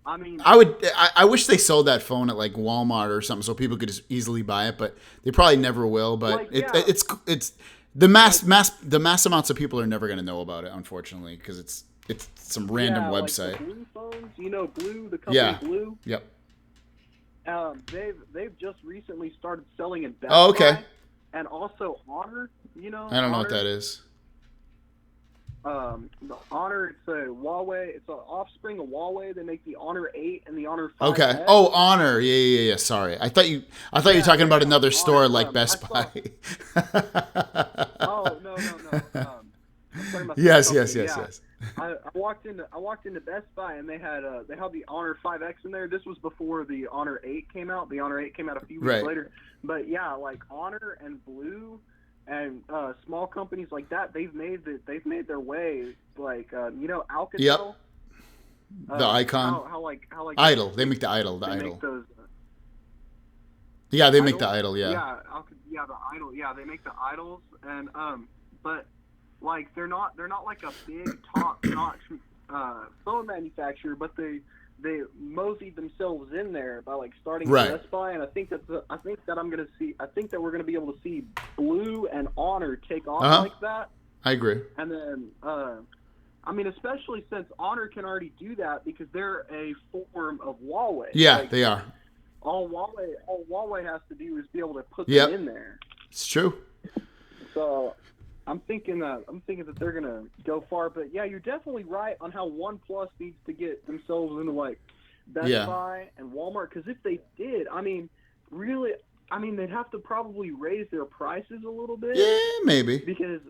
A: I mean, I wish they sold that phone at like Walmart or something so people could just easily buy it, but they probably never will. But it's the mass amounts of people are never going to know about it, unfortunately, because it's some random website.
C: Like the Blue phones, you know, Blue, the company Blue.
A: Yep.
C: They've just recently started selling in Best
A: Buy,
C: and also Honor. You know,
A: I don't know what that is.
C: The Honor, it's a Huawei. It's an offspring of Huawei. They make the Honor 8 and the Honor 5.
A: Okay. Oh, Honor. Yeah. Sorry, I thought you were talking about another store
C: Honor,
A: like Best Buy.
C: Oh no. I'm talking about
A: Yes.
C: I walked into Best Buy and they had the Honor 5X in there. This was before the Honor 8 came out. The Honor 8 came out a few weeks later. But yeah, like Honor and Blue,
D: and small companies like that, they've made their way. Like Alcatel.
A: Yep. The Icon.
D: How
A: Idol. They make the Idol. The
D: they
A: Idol.
D: make those.
A: Yeah, they make the Idol. Yeah.
D: Yeah, the Idol. Yeah, they make the Idols, and but like they're not like a big top notch phone manufacturer, but they moseyed themselves in there by like starting
A: Right.
D: Best Buy, and I think that we're gonna be able to see Blue and Honor take off like that.
A: I agree.
D: And then I mean, especially since Honor can already do that because they're a form of Huawei.
A: Yeah,
D: like,
A: they are.
D: All Huawei has to do is be able to put them in there.
A: It's true.
D: So I'm thinking that they're gonna go far, but yeah, you're definitely right on how OnePlus needs to get themselves into like Best Buy and Walmart, because if they did, I mean, really, they'd have to probably raise their prices a little bit.
A: Yeah, maybe.
D: Because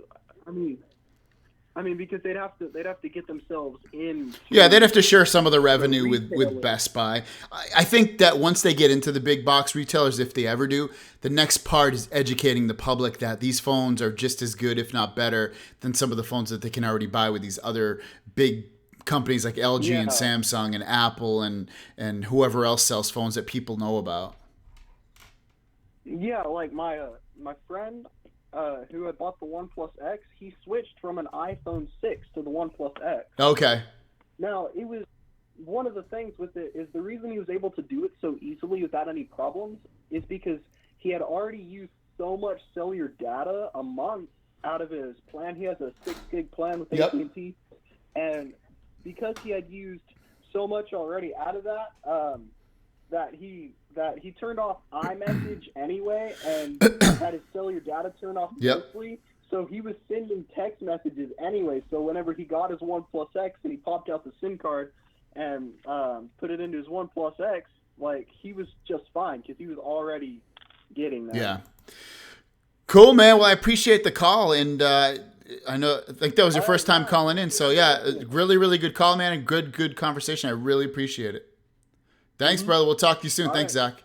D: because they'd have to get themselves in.
A: Yeah, they'd have to share some of the revenue with Best Buy. I think that once they get into the big box retailers, if they ever do, the next part is educating the public that these phones are just as good, if not better, than some of the phones that they can already buy with these other big companies like LG and Samsung and Apple and whoever else sells phones that people know about.
D: Yeah, like my friend who had bought the OnePlus X, he switched from an iPhone 6 to the OnePlus X.
A: Okay.
D: Now, it was one of the things with it is the reason he was able to do it so easily without any problems is because he had already used so much cellular data a month out of his plan. He has a 6 gig plan with AT&T, and because he had used so much already out of that, that he turned off iMessage anyway and had his cellular data turned off mostly. So he was sending text messages anyway. So whenever he got his OnePlus X and he popped out the SIM card and put it into his OnePlus X, like he was just fine because he was already getting that.
A: Yeah. Cool, man. Well, I appreciate the call, and I think that was your first time calling in. So yeah, really, really good call, man, and good conversation. I really appreciate it. Thanks, brother. We'll talk to you soon. Thanks, Zach.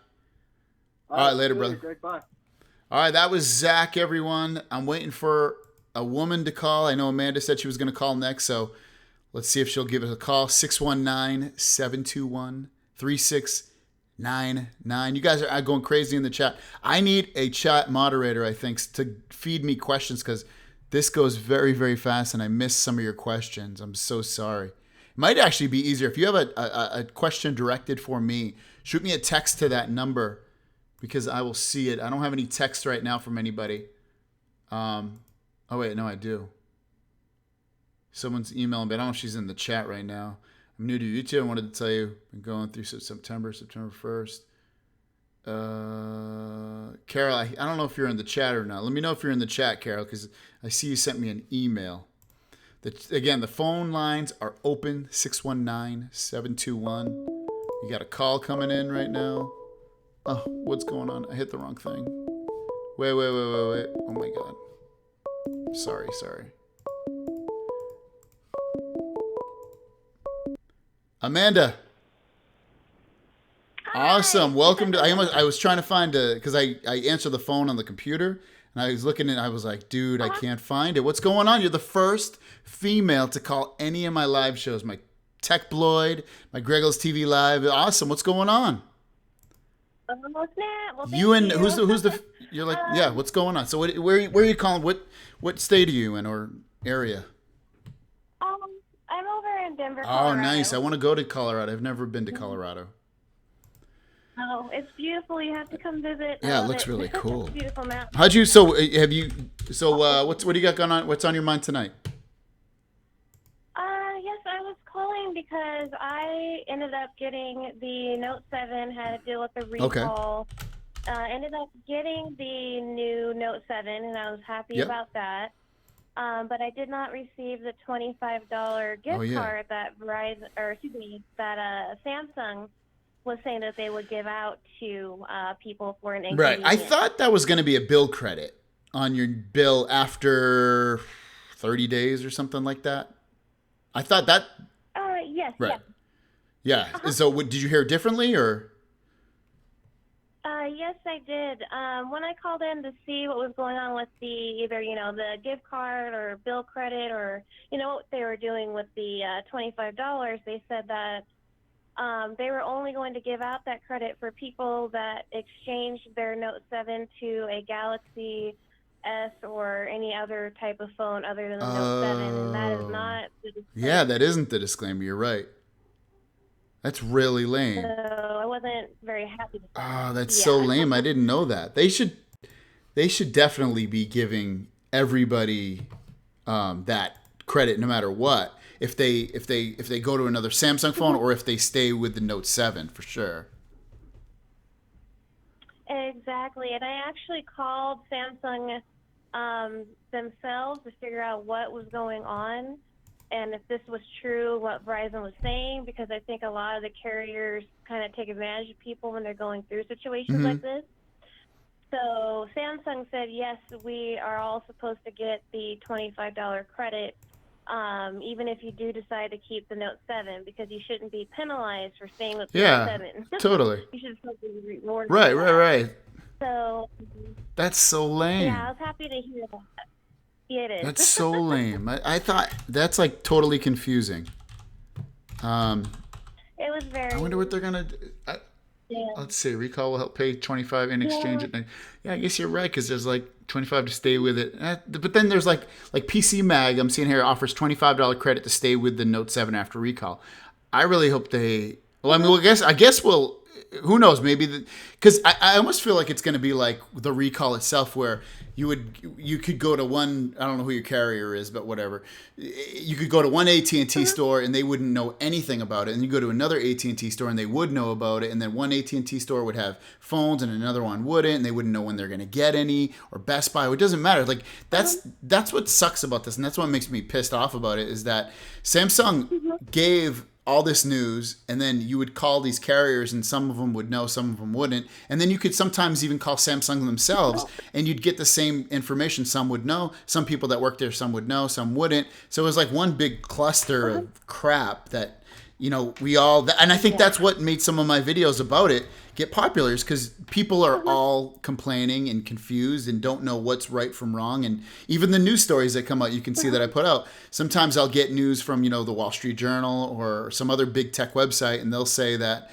A: All right, later, brother.
D: Great, bye.
A: All right, that was Zach, everyone. I'm waiting for a woman to call. I know Amanda said she was going to call next, so let's see if she'll give us a call. 619-721-3699. You guys are going crazy in the chat. I need a chat moderator, I think, to feed me questions because this goes very, very fast, and I missed some of your questions. I'm so sorry. It might actually be easier. If you have a question directed for me, shoot me a text to that number because I will see it. I don't have any text right now from anybody. Oh, wait. No, I do. Someone's emailing me. I don't know if she's in the chat right now. I'm new to YouTube. I wanted to tell you I'm going through September 1st. Carol, I don't know if you're in the chat or not. Let me know if you're in the chat, Carol, because I see you sent me an email. Again, the phone lines are open, 619-721. You got a call coming in right now. Oh, what's going on? I hit the wrong thing. Wait. Oh, my God. Sorry. Amanda. Hi. Awesome. Welcome to... I was trying to find because I answer the phone on the computer. And I was looking and I was like, dude, I can't find it. What's going on? You're the first female to call any of my live shows. My Tech Bloyd, my GregglesTV Live. Awesome. What's going on?
E: Well,
A: you and who's the you're like, yeah, what's going on? So where are you calling? What state are you in or area?
E: I'm over in Denver, Colorado.
A: Oh, nice. I want to go to Colorado. I've never been to Colorado.
E: Oh, it's beautiful. You have to come visit.
A: Yeah, it looks really cool.
E: Beautiful mountain.
A: What do you got going on? What's on your mind tonight?
E: Yes, I was calling because I ended up getting the Note 7, had to deal with the recall. Okay. Ended up getting the new Note 7, and I was happy about that. But I did not receive the $25 gift card that Samsung was saying that they would give out to people for an inconvenience.
A: Right. I thought that was going to be a bill credit on your bill after 30 days or something like that. I thought that.
E: Yes.
A: Right. Yeah. Uh-huh. So did you hear differently or?
E: Yes, I did. When I called in to see what was going on with the either, the gift card or bill credit or, what they were doing with the $25, they said that they were only going to give out that credit for people that exchanged their Note 7 to a Galaxy S or any other type of phone other than the Note 7, and that is not the disclaimer.
A: Yeah, that isn't the disclaimer. You're right. That's really
E: So
A: lame.
E: I wasn't very happy with that.
A: Oh, that's so lame. I didn't know that. They should definitely be giving everybody that credit no matter what. If they go to another Samsung phone or if they stay with the Note 7 for sure.
E: Exactly. And I actually called Samsung themselves to figure out what was going on and if this was true, what Verizon was saying, because I think a lot of the carriers kind of take advantage of people when they're going through situations like this. So Samsung said, yes, we are all supposed to get the $25 credit, even if you do decide to keep the Note 7, because you shouldn't be penalized for staying with the Note 7.
A: Totally.
E: You should still be rewarded.
A: Right.
E: So
A: that's so lame.
E: Yeah, I was happy to hear that. Yeah, it is.
A: That's so lame. I thought that's like totally confusing.
E: It was very.
A: I wonder what they're gonna do. Let's see. Recall will help pay $25 in exchange. Yeah, I guess you're right because there's like $25 to stay with it. But then there's like PC Mag. I'm seeing here offers $25 credit to stay with the Note 7 after recall. I really hope they. Well, I mean, I guess we'll. Who knows? Maybe because I almost feel like it's going to be like the recall itself, where you could go to one. I don't know who your carrier is, but whatever. You could go to one AT&T store and they wouldn't know anything about it, and you go to another AT&T store and they would know about it, and then one AT&T store would have phones and another one wouldn't, and they wouldn't know when they're going to get any, or Best Buy. It doesn't matter. Like that's what sucks about this, and that's what makes me pissed off about it is that Samsung gave all this news, and then you would call these carriers and some of them would know, some of them wouldn't, and then you could sometimes even call Samsung themselves and you'd get the same information. Some would know, some people that work there, some would know, some wouldn't. So it was like one big cluster of crap that we all, and I think that's what made some of my videos about it get popular, is because people are all complaining and confused and don't know what's right from wrong. And even the news stories that come out, you can see that I put out. Sometimes I'll get news from, the Wall Street Journal or some other big tech website, and they'll say that,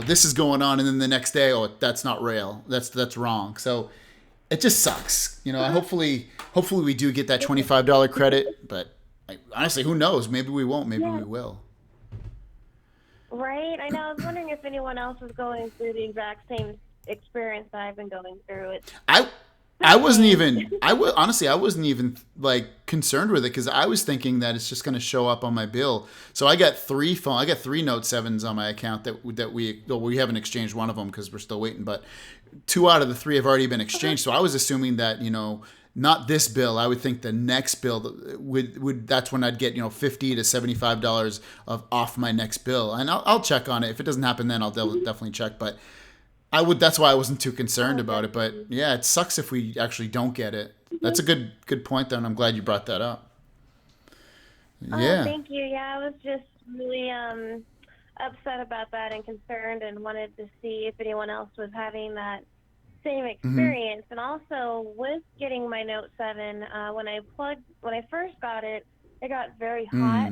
A: this is going on. And then the next day, oh, that's not real. That's wrong. So it just sucks. Hopefully we do get that $25 credit, but honestly, who knows? Maybe we won't. Maybe we will.
E: Right. I know. I was wondering if anyone else was going through the exact same experience that I've been going through.
A: I wasn't even. Honestly, I wasn't even like concerned with it because I was thinking that it's just going to show up on my bill. So I got three Note 7s on my account that we haven't exchanged one of them because we're still waiting. But 2 out of the 3 have already been exchanged. So I was assuming that not this bill. I would think the next bill would that's when I'd get $50 to $75 off my next bill, and I'll check on it. If it doesn't happen, then I'll definitely check. But that's why I wasn't too concerned about it. But yeah, it sucks if we actually don't get it. That's a good point though, and I'm glad you brought that up. Yeah.
E: Oh, thank you. Yeah, I was just really upset about that and concerned, and wanted to see if anyone else was having that same experience. And also with getting my Note 7, when I first got it, it got very hot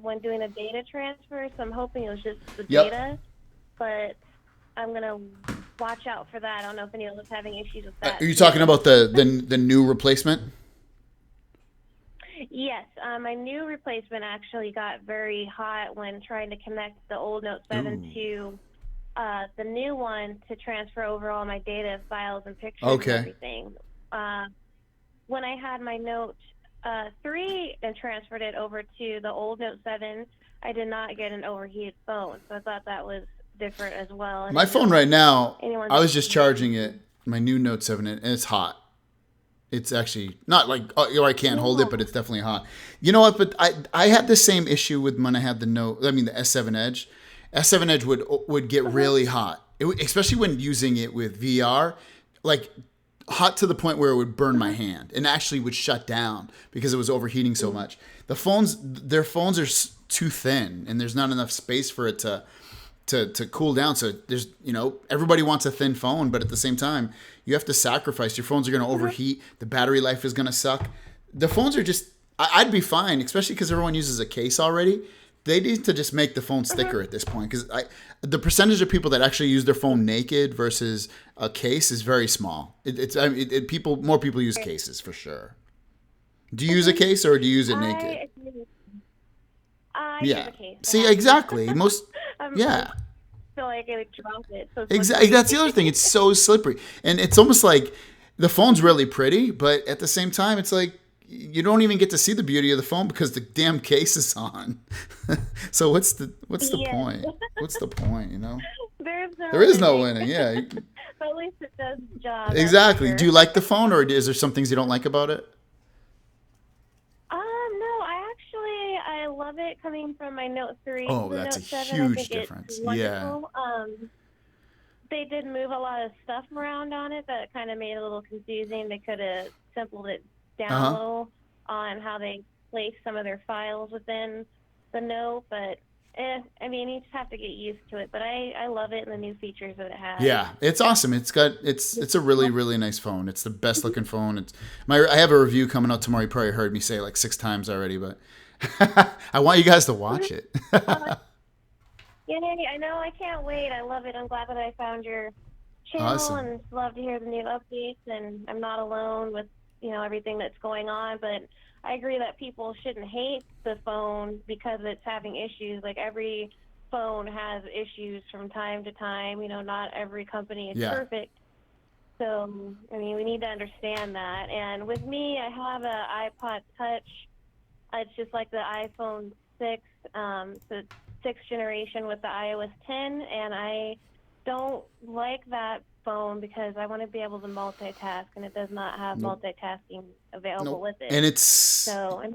E: when doing a data transfer. So I'm hoping it was just the data, but I'm gonna watch out for that. I don't know if anyone was having issues with that.
A: Are you talking about the new replacement?
E: Yes, my new replacement actually got very hot when trying to connect the old Note 7 to the new one to transfer over all my data, files, and pictures and everything. When I had my Note 3 and transferred it over to the old Note 7, I did not get an overheated phone. So I thought that was different as well. And
A: my phone right now, I was just charging it, my new Note 7, and it's hot. It's actually not like, I can't hold it, but it's definitely hot. You know what? But I had the same issue with when I had the S7 Edge. S7 Edge would get really hot, especially when using it with VR, like hot to the point where it would burn my hand and actually would shut down because it was overheating so much. Their phones are too thin, and there's not enough space for it to to cool down. So there's, everybody wants a thin phone, but at the same time, you have to sacrifice. Your phones are going to overheat. The battery life is going to suck. The phones are just, I'd be fine, especially because everyone uses a case already. They need to just make the phone thicker at this point, because the percentage of people that actually use their phone naked versus a case is very small. More people use cases for sure. Do you use a case or do you use it naked?
E: I use a case.
A: See, exactly. Most, yeah.
E: I feel like I would drop it. So
A: exactly. That's the other thing. It's so slippery. And it's almost like the phone's really pretty, but at the same time, it's like you don't even get to see the beauty of the phone because the damn case is on. So what's the point? What's the point, There is no winning, yeah.
E: But at least it does the job.
A: Exactly. Sure. Do you like the phone, or is there some things you don't like about it?
E: No, I love it coming from my Note 3.
A: Oh,
E: the
A: that's
E: Note
A: a
E: 7,
A: huge
E: I think
A: difference.
E: It's wonderful. They did move a lot of stuff around on it that kind of made it a little confusing. They could have simplified it down low on how they place some of their files within the Note, but you just have to get used to it. But I love it and the new features that it has.
A: Yeah, it's awesome. It's a really, really nice phone. It's the best looking phone. I have a review coming out tomorrow. You probably heard me say it like 6 times already, but I want you guys to watch it.
E: Yay, I know, I can't wait. I love it. I'm glad that I found your channel and love to hear the new updates, and I'm not alone with everything that's going on, but I agree that people shouldn't hate the phone because it's having issues. Like, every phone has issues from time to time. Not every company is perfect. So, we need to understand that. And with me, I have an iPod Touch. It's just like the iPhone 6, the 6th generation with the iOS 10, and I don't like that phone because I want to be able to multitask, and it does not have multitasking available with it.
A: And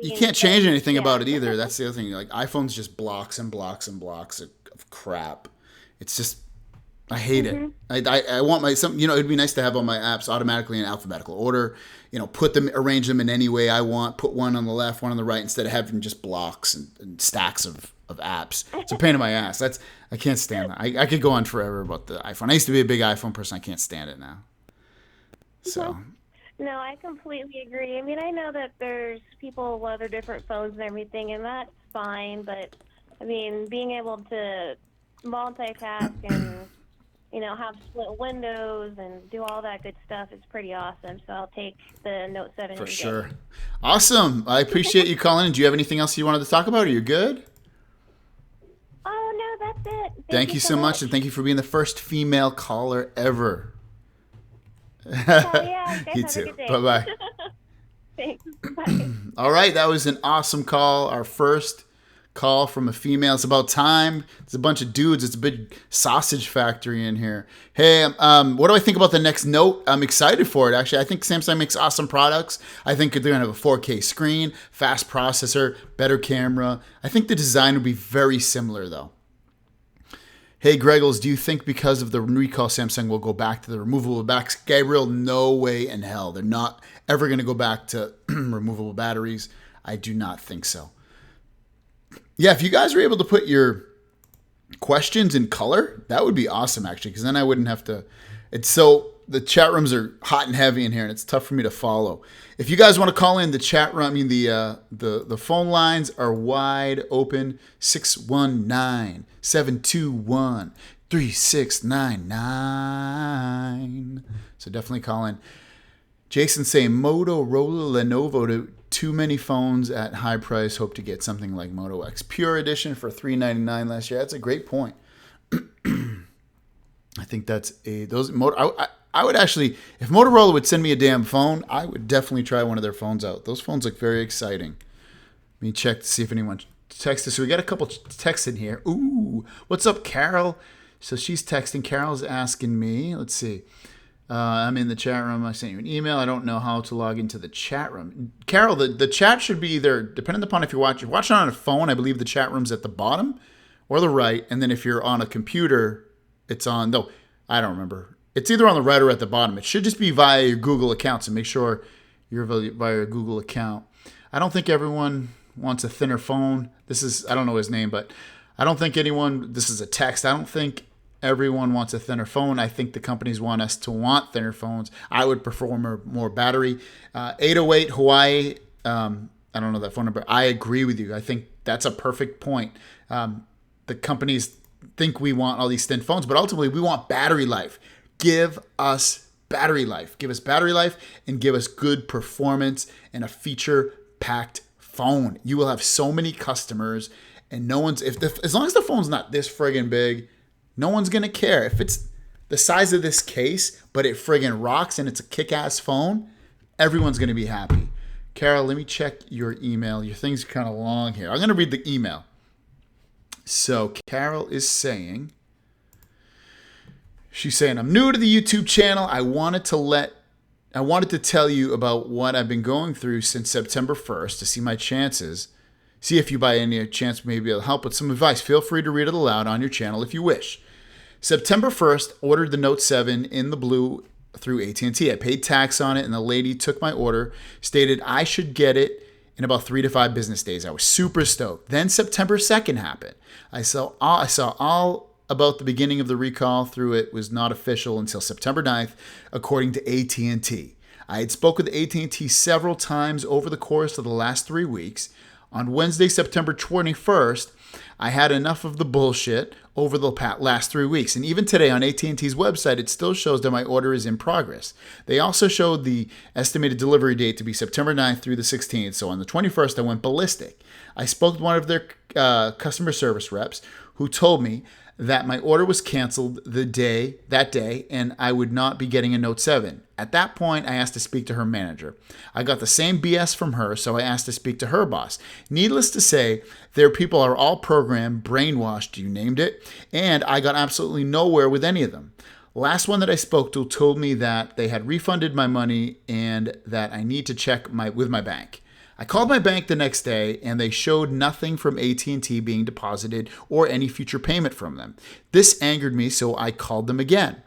A: you can't change anything about it either. That's the other thing. Like, iPhone's just blocks and blocks and blocks of crap. It's just, I hate it. I want it'd be nice to have all my apps automatically in alphabetical order. Arrange them in any way I want. Put one on the left, one on the right, instead of having just blocks and stacks of apps. It's a pain in my ass. I can't stand that. I could go on forever about the iPhone. I used to be a big iPhone person. I can't stand it now. So.
E: No, I completely agree. I know that there's people with other different phones and everything, and that's fine. But being able to multitask and have split windows and do all that good stuff is pretty awesome. So I'll take the Note 7.
A: For sure. Awesome. I appreciate you calling in. Do you have anything else you wanted to talk about? Are you good?
E: Oh, no, that's it.
A: Thank you so much, and thank you for being the first female caller ever.
E: Oh, yeah.
A: You too. Bye-bye.
E: Thanks. Bye.
A: All right, that was an awesome call. Our first call from a female. It's about time. It's a bunch of dudes. It's a big sausage factory in here. Hey, what do I think about the next Note? I'm excited for it, actually. I think Samsung makes awesome products. I think they're going to have a 4K screen, fast processor, better camera. I think the design would be very similar, though. Hey, Greggles, do you think because of the recall Samsung will go back to the removable backs? Gabriel, no way in hell. They're not ever going to go back to removable batteries. I do not think so. Yeah, if you guys were able to put your questions in color, that would be awesome, actually, because then I wouldn't have to. The chat rooms are hot and heavy in here, and it's tough for me to follow. If you guys want to call in the chat room, the phone lines are wide open. 619-721-3699. So definitely call in. Jason saying Motorola Lenovo too many phones at high price. Hope to get something like Moto X Pure Edition for $399 last year. That's a great point. I think that's I would actually, if Motorola would send me a damn phone, I would definitely try one of their phones out. Those phones look very exciting. Let me check to see if anyone texted. So we got a couple texts in here. Ooh, what's up, Carol? So she's texting. Carol's asking me. Let's see. I'm in the chat room. I sent you an email. I don't know how to log into the chat room. Carol, the chat should be either, depending upon if you're watching on a phone, I believe the chat room's at the bottom or the right. And then if you're on a computer, it's on, no, I don't remember. It's either on the right or at the bottom. It should just be via your Google account. So make sure you're via your Google account. I don't think everyone wants a thinner phone. I don't know his name, but I don't think anyone, this is a text, I don't think everyone wants a thinner phone. I think the companies want us to want thinner phones. I would prefer more battery. 808 Hawaii, I don't know that phone number. I agree with you. I think that's a perfect point. The companies think we want all these thin phones, but ultimately we want battery life. Give us battery life. Give us battery life and give us good performance and a feature-packed phone. You will have so many customers, and no one's, as long as the phone's not this friggin' big, no one's going to care. If it's the size of this case, but it friggin' rocks and it's a kick-ass phone, everyone's going to be happy. Carol, let me check your email. Your thing's kind of long here. I'm going to read the email. So Carol is saying, she's saying, I'm new to the YouTube channel. I wanted to tell you about what I've been going through since September 1st to see my chances. See if you by any chance maybe it'll help with some advice. Feel free to read it aloud on your channel if you wish. September 1st, ordered the Note 7 in the blue through AT&T. I paid tax on it, and the lady took my order, stated I should get it in about 3 to 5 business days. I was super stoked. Then September 2nd happened. I saw all about the beginning of the recall through it was not official until September 9th, according to AT&T. I had spoken with AT&T several times over the course of the last 3 weeks. On Wednesday, September 21st, I had enough of the bullshit over the last 3 weeks. And even today on AT&T's website, it still shows that my order is in progress. They also showed the estimated delivery date to be September 9th through the 16th. So on the 21st, I went ballistic. I spoke with one of their customer service reps who told me that my order was canceled that day, and I would not be getting a Note 7. At that point, I asked to speak to her manager. I got the same BS from her, so I asked to speak to her boss. Needless to say, their people are all programmed, brainwashed, you named it, and I got absolutely nowhere with any of them. Last one that I spoke to told me that they had refunded my money and that I need to check with my bank. I called my bank the next day, and they showed nothing from AT&T being deposited or any future payment from them. This angered me, so I called them again.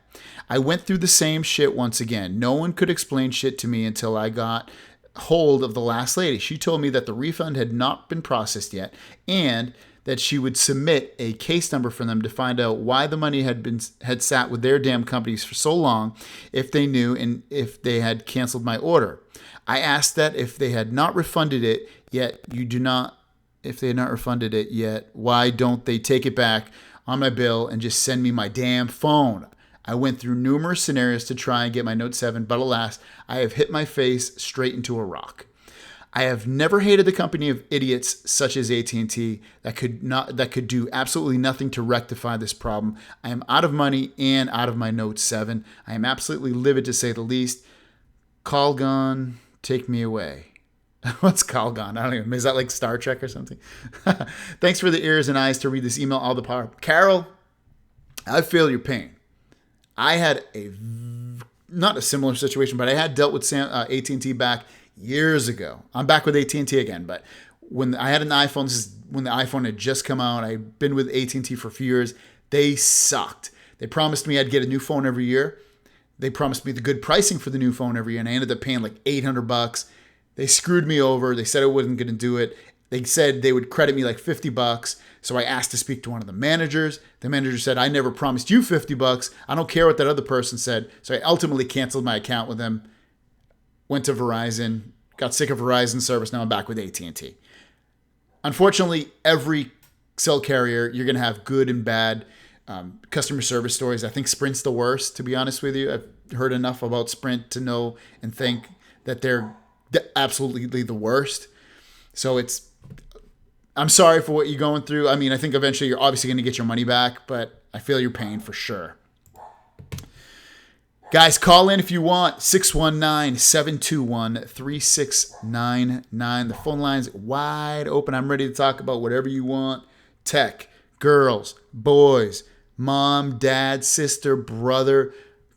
A: I went through the same shit once again. No one could explain shit to me until I got hold of the last lady. She told me that the refund had not been processed yet and that she would submit a case number for them to find out why the money had sat with their damn companies for so long, if they knew and if they had canceled my order. I asked that if they had not refunded it yet, why don't they take it back on my bill and just send me my damn phone? I went through numerous scenarios to try and get my Note 7, but alas, I have hit my face straight into a rock. I have never hated the company of idiots such as AT&T that could do absolutely nothing to rectify this problem. I am out of money and out of my Note 7. I am absolutely livid to say the least. Calgon, take me away. What's Calgon? I don't even know. Is that like Star Trek or something? Thanks for the ears and eyes to read this email. All the power. Carol, I feel your pain. I had not a similar situation, but I had dealt with AT&T back years ago. I'm back with AT&T again, but when I had an iPhone, this is when the iPhone had just come out. I've been with AT&T for a few years. They sucked. They promised me I'd get a new phone every year. They promised me the good pricing for the new phone every year, and I ended up paying like $800. They screwed me over. They said I wasn't going to do it. They said they would credit me like $50. So I asked to speak to one of the managers. The manager said, I never promised you $50. I don't care what that other person said. So I ultimately canceled my account with them. Went to Verizon, got sick of Verizon service. Now I'm back with AT&T. Unfortunately, every cell carrier, you're going to have good and bad customer service stories. I think Sprint's the worst, to be honest with you. I've heard enough about Sprint to know and think that they're absolutely the worst. So I'm sorry for what you're going through. I mean, I think eventually you're obviously going to get your money back, but I feel your pain for sure. Guys, call in if you want. 619-721-3699. The phone line's wide open. I'm ready to talk about whatever you want. Tech, girls, boys, mom, dad, sister, brother,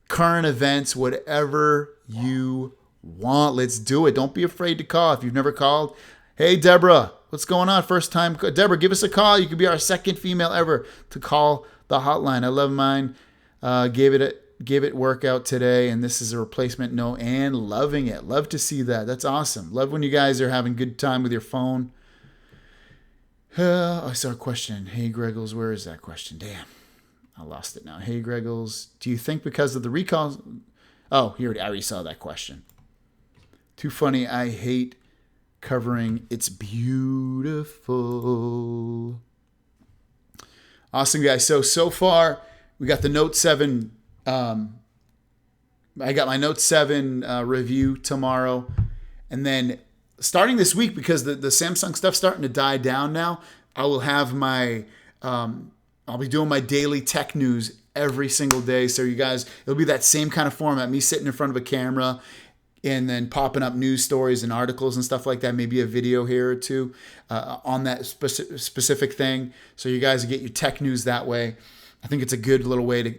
A: current events, whatever you want. Let's do it. Don't be afraid to call. If you've never called, hey, Deborah, what's going on? First time. Deborah, give us a call. You could be our second female ever to call the hotline. I love mine. Gave it workout today, and this is a replacement no, and loving it. Love to see that. That's awesome. Love when you guys are having good time with your phone. I saw a question. Hey, Greggles, where is that question? Damn, I lost it now. Hey, Greggles, do you think because of the recalls? Oh, here, I already saw that question. Too funny. I hate covering. It's beautiful. Awesome, guys. So far, we got the Note 7. I got my Note 7 review tomorrow. And then starting this week, because the Samsung stuff's starting to die down now, I will have my, I'll be doing my daily tech news every single day. So you guys, it'll be that same kind of format, me sitting in front of a camera and then popping up news stories and articles and stuff like that. Maybe a video here or two on that specific thing. So you guys get your tech news that way. I think it's a good little way to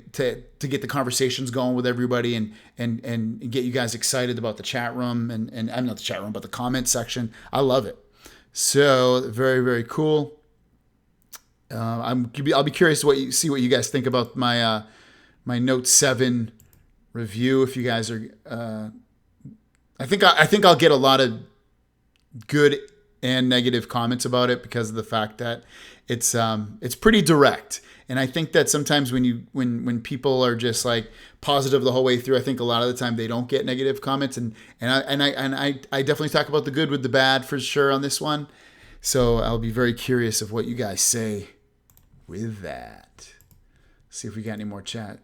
A: get the conversations going with everybody and get you guys excited about the chat room and I'm not the chat room, but the comment section. I love it. So very, very cool. I'll be curious to see what you guys think about my my Note 7 review. If you guys are, I think I'll get a lot of good and negative comments about it because of the fact that it's pretty direct. And I think that sometimes when people are just like positive the whole way through, I think a lot of the time they don't get negative comments. And I definitely talk about the good with the bad for sure on this one. So I'll be very curious of what you guys say with that. See if we got any more chat.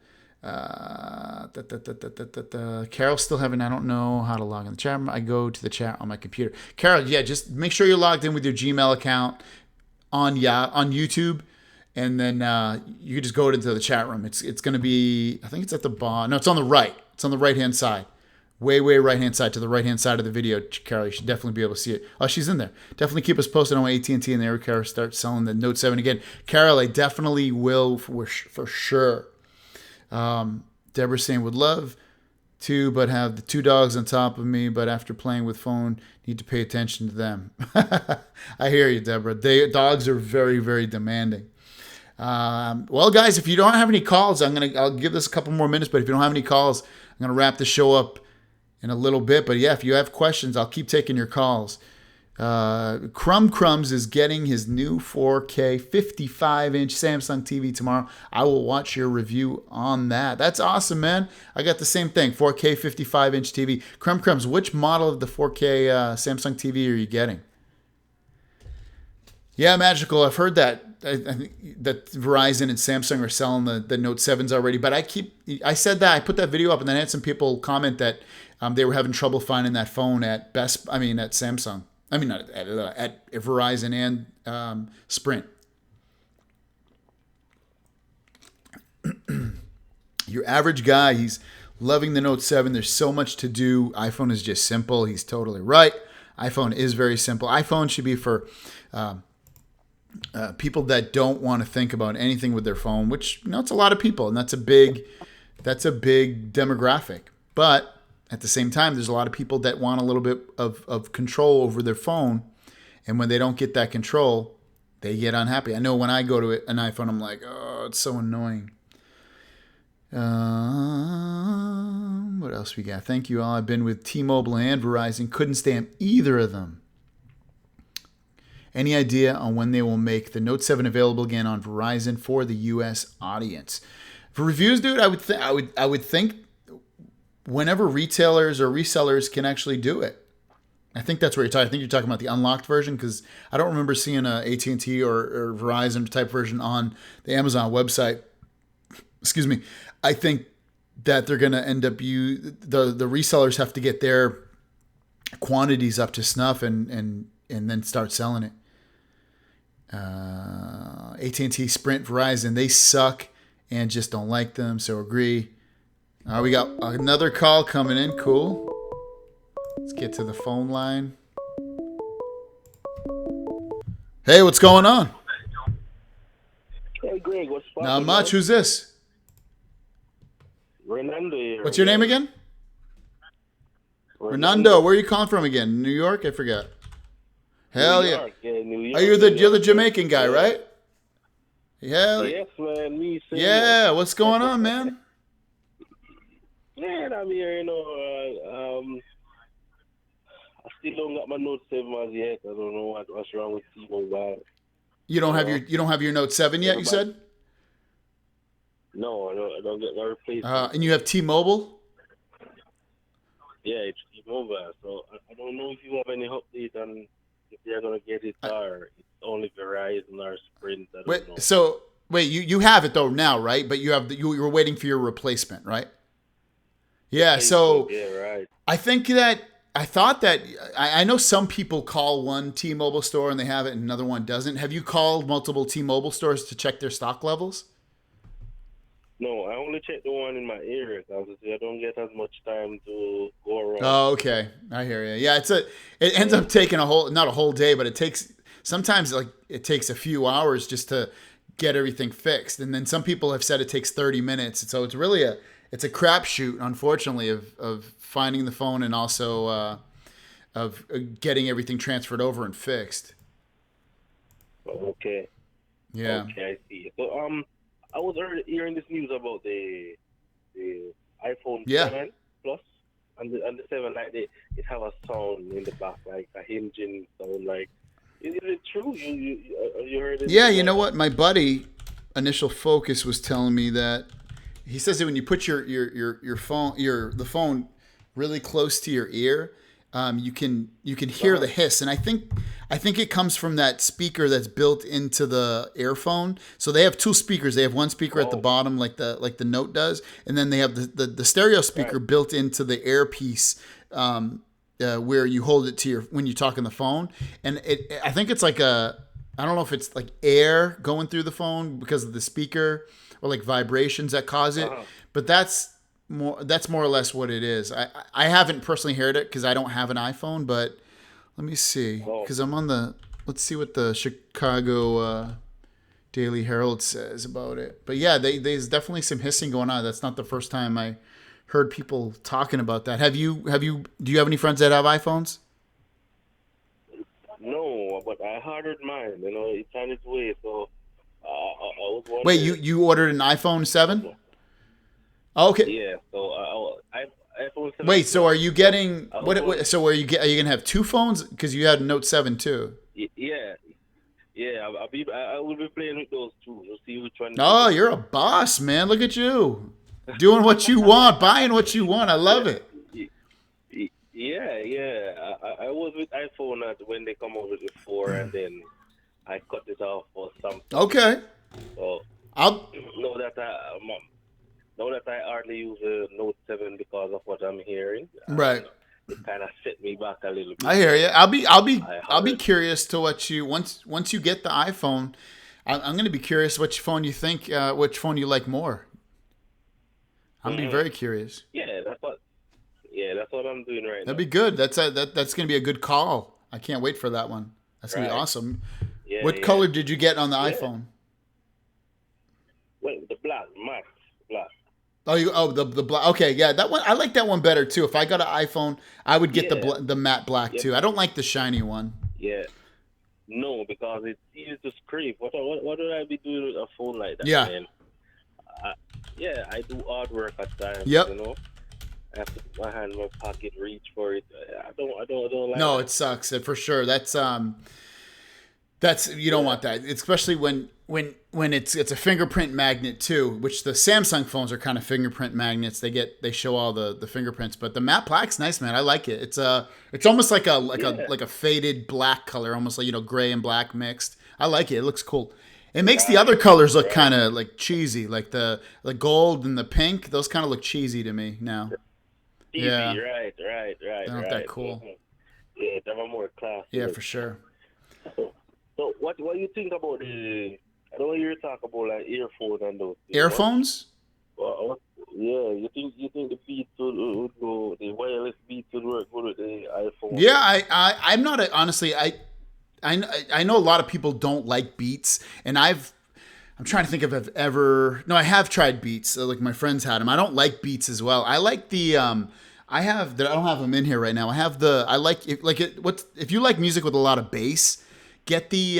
A: Carol still having, I don't know how to log in the chat room. I go to the chat on my computer. Carol, yeah, just make sure you're logged in with your Gmail account on YouTube. And then you can just go into the chat room. It's going to be, I think it's at the bottom. No, it's on the right. It's on the right-hand side. Way right-hand side, to the right-hand side of the video. Carol, you should definitely be able to see it. Oh, she's in there. Definitely keep us posted on AT&T and the Air start selling the Note 7 again. Carol, I definitely will for sure. Deborah saying, would love to, but have the two dogs on top of me. But after playing with phone, need to pay attention to them. I hear you, Deborah. Dogs are very, very demanding. Well, guys, if you don't have any calls, I'll give this a couple more minutes. But if you don't have any calls, I'm gonna wrap the show up in a little bit. But yeah, if you have questions, I'll keep taking your calls. Crumbs is getting his new 4K 55-inch Samsung TV tomorrow. I will watch your review on that. That's awesome, man. I got the same thing, 4K 55-inch TV. Crumbs, which model of the 4K Samsung TV are you getting? Yeah, Magical. I've heard that. I think that Verizon and Samsung are selling the Note 7s already. But I said that. I put that video up, and then I had some people comment that they were having trouble finding that phone at Samsung. I mean, not at Verizon and Sprint. Your average guy, he's loving the Note 7. There's so much to do. iPhone is just simple. He's totally right. iPhone is very simple. iPhone should be for people that don't want to think about anything with their phone, which it's a lot of people, and that's a big demographic. But at the same time, there's a lot of people that want a little bit of control over their phone, and when they don't get that control, they get unhappy. I know when I go to an iPhone, I'm like, oh, it's so annoying. What else we got? Thank you all. I've been with T-Mobile and Verizon. Couldn't stand either of them. Any idea on when they will make the Note 7 available again on Verizon for the U.S. audience? For reviews, dude, I would think whenever retailers or resellers can actually do it. I think that's what you're talking. I think you're talking about the unlocked version, because I don't remember seeing a AT&T or Verizon type version on the Amazon website. Excuse me. I think that they're going to end up the resellers have to get their quantities up to snuff and then start selling it. AT&T, Sprint, Verizon, they suck and just don't like them, so agree. We got another call coming in. Cool. Let's get to the phone line. Hey, what's going on?
F: Hey, Greg, what's poppin'?
A: Not much. Who's this?
F: Renando.
A: What's your name again? Renando. Where are you calling from again? New York? I forgot. Hell yeah.
F: New York.
A: You're the Jamaican guy, right? Yeah.
F: Yes, man.
A: Yeah. What's going on, man?
F: Man, I'm here, I still don't got my Note 7 as yet. I don't know what's wrong with T-Mobile.
A: You don't have your Note 7 yet, you said?
F: No, I don't get my replacement.
A: And you have T-Mobile?
F: Yeah, it's T-Mobile. So I don't know if you have any update on if they're gonna get it or it's only Verizon or Sprint. I don't know.
A: So you have it though now, right? But you were waiting for your replacement, right? Yeah. So
F: yeah, right.
A: I thought that I know some people call one T-Mobile store and they have it and another one doesn't. Have you called multiple T-Mobile stores to check their stock levels?
F: No, I only check the one in my area. Obviously, I don't get as much time to go around.
A: Oh, okay. I hear you. Yeah, it ends up taking not a whole day, but it takes a few hours just to get everything fixed. And then some people have said it takes 30 minutes. So it's really a crapshoot, unfortunately, of finding the phone and also of getting everything transferred over and fixed.
F: Okay.
A: Yeah.
F: Okay, I see. So I was hearing this news about the iPhone 7 Plus and the 7, like it have a sound in the back, like a hinging sound. Like, is it true? You heard it?
A: Yeah, you know what? My buddy, Initial Focus, was telling me that he says that when you put your phone the phone really close to your ear, you can hear the hiss, and I think it comes from that speaker that's built into the earphone. So they have two speakers. They have one speaker at the bottom, like the Note does, and then they have the stereo speaker built into the earpiece, where you hold it to when you talk on the phone. And I think it's like I don't know if it's like air going through the phone because of the speaker or like vibrations that cause it, but that's more or less what it is. I haven't personally heard it because I don't have an iPhone, but let me see, because I'm on let's see what the Chicago Daily Herald says about it. But yeah, there's definitely some hissing going on. That's not the first time I heard people talking about that. Do you have any friends that have iPhones?
F: No, but I ordered mine. It's on its way. So I was wondering.
A: Wait, you ordered an iPhone 7? Oh, okay.
F: Yeah. So iPhone 7.
A: Wait, so are you getting So are you gonna have two phones? Because you had a Note 7 too.
F: Yeah. I will be playing with those two. We'll see which one.
A: Oh, you're a boss, man! Look at you, doing what you want, buying what you want. I love it.
F: Yeah. I was with iPhone when they come out with the 4, and then I cut it off for something.
A: Okay.
F: So
A: I'll
F: know that I hardly use a Note 7 because of what I'm hearing.
A: Right.
F: It kind of set me back a little bit.
A: I hear you. I'll be curious to what you once you get the iPhone. I'm going to be curious which phone you think, which phone you like more. I'm be very curious.
F: Yeah, that's what I'm doing right now.
A: That'd be good. That's going to be a good call. I can't wait for that one. That's going to be awesome.
F: Yeah,
A: what color did you get on the iPhone?
F: Well, the matte black.
A: The black. Okay, yeah, that one. I like that one better too. If I got an iPhone, I would get the matte black too. I don't like the shiny one.
F: Yeah. No, because it's easy to scrape. What would I be doing with a phone like that?
A: Yeah.
F: Man? I do hard work at times.
A: Yep.
F: I have to put my hand in my pocket, reach for it. I don't like.
A: No,
F: that.
A: It sucks for sure. That's you don't want that, especially when it's a fingerprint magnet too, which the Samsung phones are kind of fingerprint magnets. They show all the fingerprints, but the matte black's nice, man. I like it. It's almost like a faded black color, almost like gray and black mixed. I like it. It looks cool. It makes the other colors look kind of like cheesy, like the gold and the pink. Those kind of look cheesy to me now.
F: Cheesy,
A: yeah,
F: right.
A: They're not that cool.
F: Yeah, they have more class.
A: Yeah, for sure.
F: So what do you think about the? I don't hear you talk about like earphones and those.
A: Earphones?
F: Yeah, you think the Beats would go, the wireless Beats would work good with the iPhone?
A: Yeah, I'm not honestly. I know a lot of people don't like Beats, and I'm trying to think if I've ever. No, I have tried Beats. Like my friends had them. I don't like Beats as well. I like the. I don't have them in here right now. If you like music with a lot of bass. Get the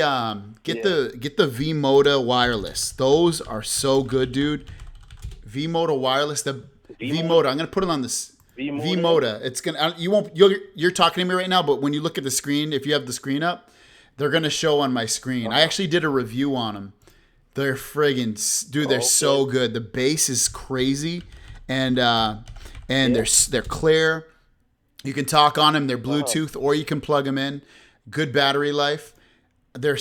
A: V-Moda wireless. Those are so good, dude. V-Moda wireless. The V-Moda. I'm gonna put it on this. V-Moda. It's gonna. You're talking to me right now, but when you look at the screen, if you have the screen up, They're going to show on my screen. I actually did a review on them. They're friggin', dude, they're so good. The bass is crazy, and they're clear. You can talk on them. They're Bluetooth, or you can plug them in. Good battery life. They're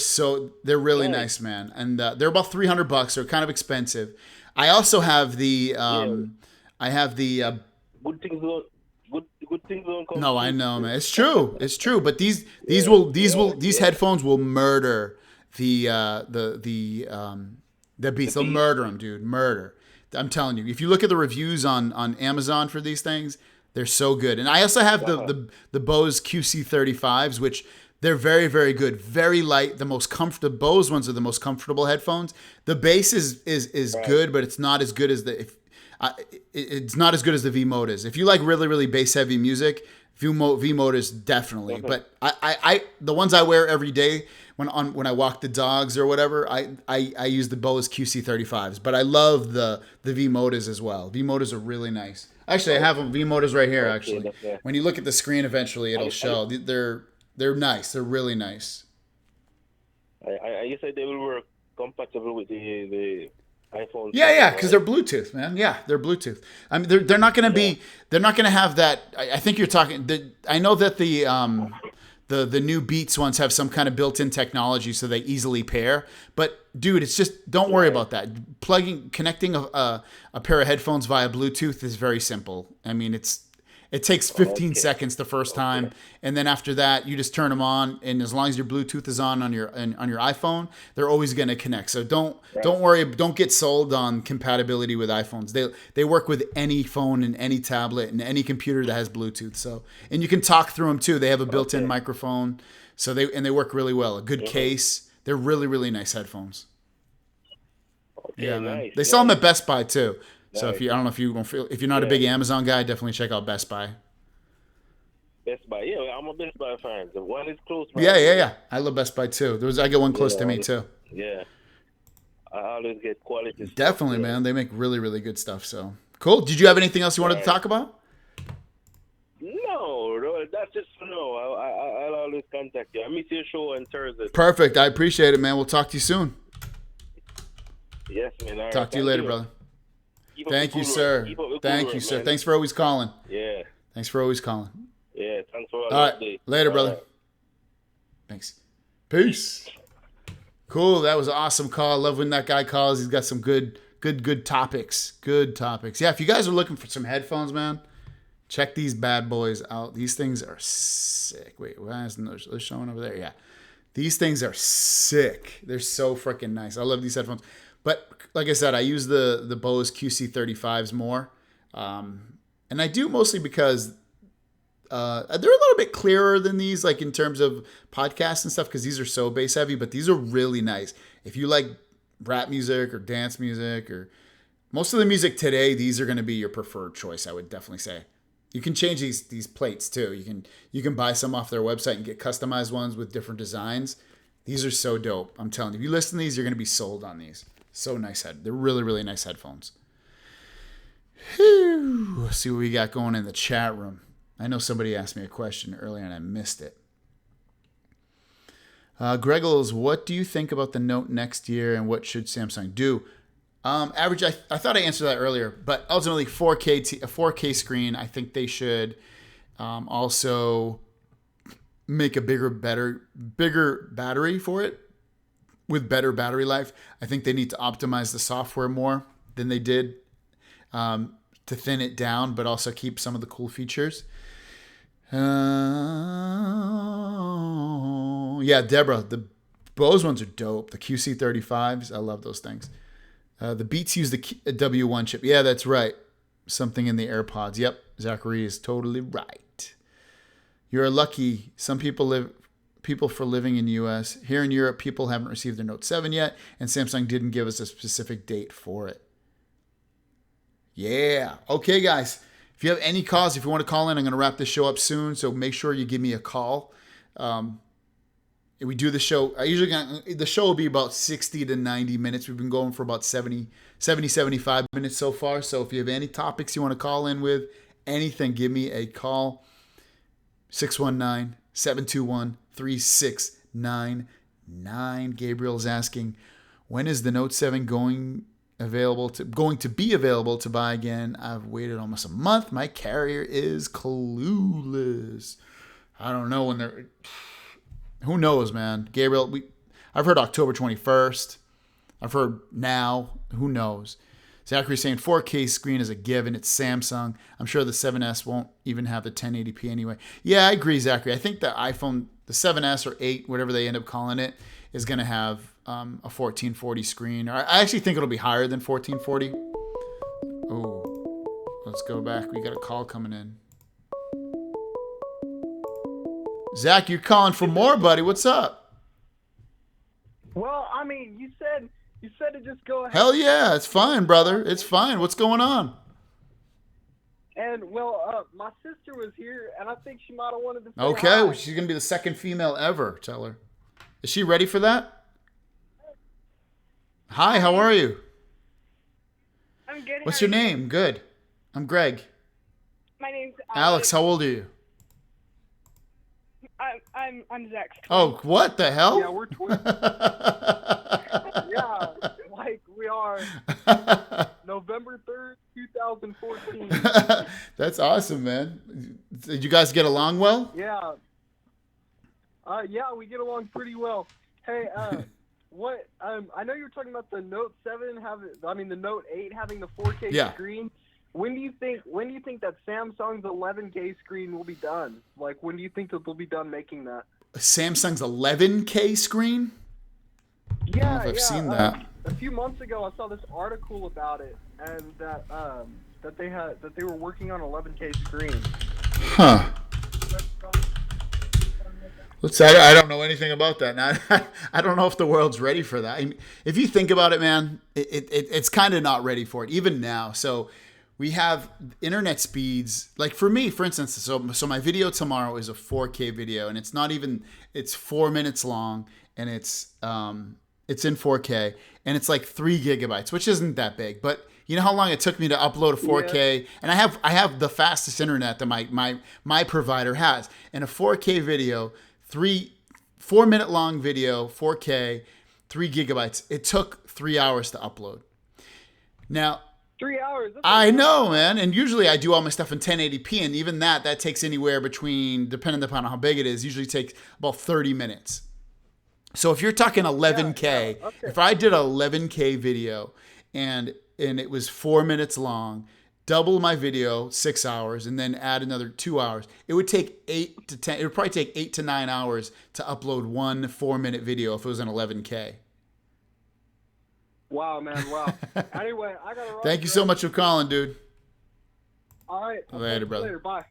A: really nice, man. And they're about $300. They're kind of expensive. I also have the
F: good things don't come.
A: No, I know, man. It's true. It's true. But these headphones will murder the beats. They'll murder them, dude. Murder. I'm telling you. If you look at the reviews on Amazon for these things, they're so good. And I also have the Bose QC35s, which they're very, very good. Very light. The most comfortable. Bose ones are the most comfortable headphones. The bass is good, but it's not as good as it's not as good as the V-Mode is. If you like really, really bass heavy music, V-Mode is definitely. But I the ones I wear every day when I walk the dogs or whatever, I use the Bose QC35s. But I love the V-Modes as well. V-Modes are really nice. Actually, I have them V-Modes right here. Actually, when you look at the screen, eventually it'll show. They're nice. They're really nice.
F: I guess they will work compatible with the iPhone.
A: Yeah, because they're Bluetooth, man. Yeah, they're Bluetooth. I mean, they're not going to be. They're not going to have that. I think you're talking. I know that the new Beats ones have some kind of built-in technology, so they easily pair. But dude, it's just don't worry about that. Connecting a pair of headphones via Bluetooth is very simple. I mean, it takes 15 seconds the first time, and then after that, you just turn them on, and as long as your Bluetooth is on your iPhone, they're always going to connect. So don't worry, don't get sold on compatibility with iPhones. They work with any phone and any tablet and any computer that has Bluetooth. So, and you can talk through them too. They have a built-in microphone, so they work really well. A good case. They're really, really nice headphones. Man. They sell them at Best Buy too. So if you're not a big Amazon guy, definitely check out Best Buy.
F: Best Buy, I'm a Best Buy fan. The one is close by.
A: Yeah. I love Best Buy too. I get one close to me too.
F: Yeah, I always get quality stuff.
A: Definitely, man. They make really, really good stuff. So cool. Did you have anything else you wanted to talk about?
F: No, that's just no. I'll always contact you. I miss your show on Thursday.
A: Perfect. I appreciate it, man. We'll talk to you soon.
F: Yes, man. All right.
A: Talk to you later, brother. Thank you, sir. Thank you, sir. Thanks for always calling.
F: Yeah.
A: Thanks for always calling.
F: Yeah. Thanks for
A: all right. Later, brother. Right. Thanks. Peace. Cool. That was an awesome call. I love when that guy calls. He's got some good topics. Good topics. Yeah. If you guys are looking for some headphones, man, check these bad boys out. These things are sick. Wait, why isn't those showing over there? Yeah. These things are sick. They're so freaking nice. I love these headphones. But like I said, I use the Bose QC35s more. And I do mostly because they're a little bit clearer than these, like in terms of podcasts and stuff, because these are so bass heavy, but these are really nice. If you like rap music or dance music or most of the music today, these are going to be your preferred choice, I would definitely say. You can change these plates too. You can buy some off their website and get customized ones with different designs. These are so dope. I'm telling you, if you listen to these, you're going to be sold on these. So nice They're really, really nice headphones. Whew. Let's see what we got going in the chat room. I know somebody asked me a question earlier and I missed it. Greggles, what do you think about the Note next year and what should Samsung do? Average, I thought I answered that earlier, but ultimately a 4K screen. I think they should also make a bigger battery for it. With better battery life. I think they need to optimize the software more than they did to thin it down, but also keep some of the cool features. Yeah, Deborah, the Bose ones are dope. The QC35s, I love those things. The Beats use the W1 chip. Yeah, that's right. Something in the AirPods. Yep, Zachary is totally right. You're lucky. Some people for living in the U.S. Here in Europe, people haven't received their Note 7 yet, and Samsung didn't give us a specific date for it. Yeah. Okay, guys. If you have any calls, if you want to call in, I'm going to wrap this show up soon, so make sure you give me a call. We do the show. The show will be about 60 to 90 minutes. We've been going for about 75 minutes so far. So if you have any topics you want to call in with, anything, give me a call. 619-721-3697. 9. Gabriel's asking, when is the Note 7 going to be available to buy again? I've waited almost a month. My carrier is clueless. I don't know when they're... Who knows, man? Gabriel, I've heard October 21st. I've heard now. Who knows? Zachary's saying 4K screen is a given. It's Samsung. I'm sure the 7S won't even have the 1080p anyway. Yeah, I agree, Zachary. I think the iPhone, the 7S or 8, whatever they end up calling it, is going to have a 1440 screen. Or I actually think it'll be higher than 1440. Oh, let's go back. We got a call coming in. Zach, you're calling for more, buddy. What's up?
D: Well, I mean, you said to just go ahead.
A: Hell yeah, it's fine, brother. It's fine. What's going on?
D: And well, my sister was here, and I think she might have wanted to say
A: Okay,
D: hi.
A: well, she's gonna be the second female ever. Tell her. Is she ready for that? Hi, how are you?
G: I'm good.
A: What's your name? Good. I'm Greg.
G: My name's
A: Alex, how old are you?
G: I'm Zach's twin.
A: Oh, what the hell?
D: Yeah, we're twins. Yeah, like we are. November 3rd, 2014.
A: That's awesome, man. Did you guys get along well?
D: Yeah. Yeah, we get along pretty well. Hey, what? I know you were talking about the Note 7 the Note 8 having the 4K screen. When do you think that Samsung's 11K screen will be done? Like, when do you think that they'll be done making that?
A: Samsung's 11K screen?
D: Yeah,
A: I don't know if I've seen that.
D: A few months ago, I saw this article about it, and that they were working on 11K screen.
A: Huh. I don't know anything about that. Now, I don't know if the world's ready for that. I mean, if you think about it, man, it's kind of not ready for it, even now. So we have internet speeds. Like for me, for instance, so my video tomorrow is a 4K video, and it's 4 minutes long, and it's in 4K, and it's like 3 gigabytes, which isn't that big. But you know how long it took me to upload a 4K, and I have the fastest internet that my provider has, and a 4K video. 4 minute long video, 4K, 3 gigabytes. It took 3 hours to upload. Now,
D: 3 hours.
A: I know, man. And usually I do all my stuff in 1080p, and even that takes anywhere between, depending upon how big it is, usually takes about 30 minutes. So if you're talking 11K, if I did an 11K video and it was 4 minutes long, double my video, 6 hours, and then add another 2 hours, it would take 8 to 10. It would probably take 8 to 9 hours to upload one 4 minute video if it was an 11K.
D: Wow, man, wow. Anyway, I gotta run.
A: Thank you so much for calling, dude.
D: All right.
A: Later, brother.
D: Later, bye.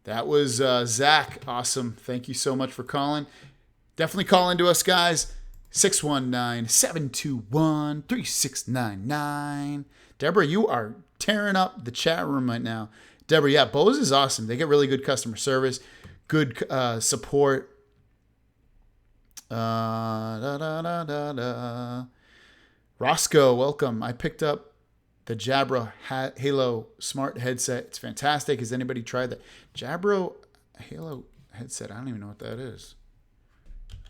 A: That was Zach. Awesome. Thank you so much for calling. Definitely call into us, guys. 619-721-3699. Deborah, you are tearing up the chat room right now. Deborah, yeah, Bose is awesome. They get really good customer service, good support. Roscoe, welcome. I picked up the Jabra Halo smart headset. It's fantastic. Has anybody tried that? Jabra Halo headset. I don't even know what that is.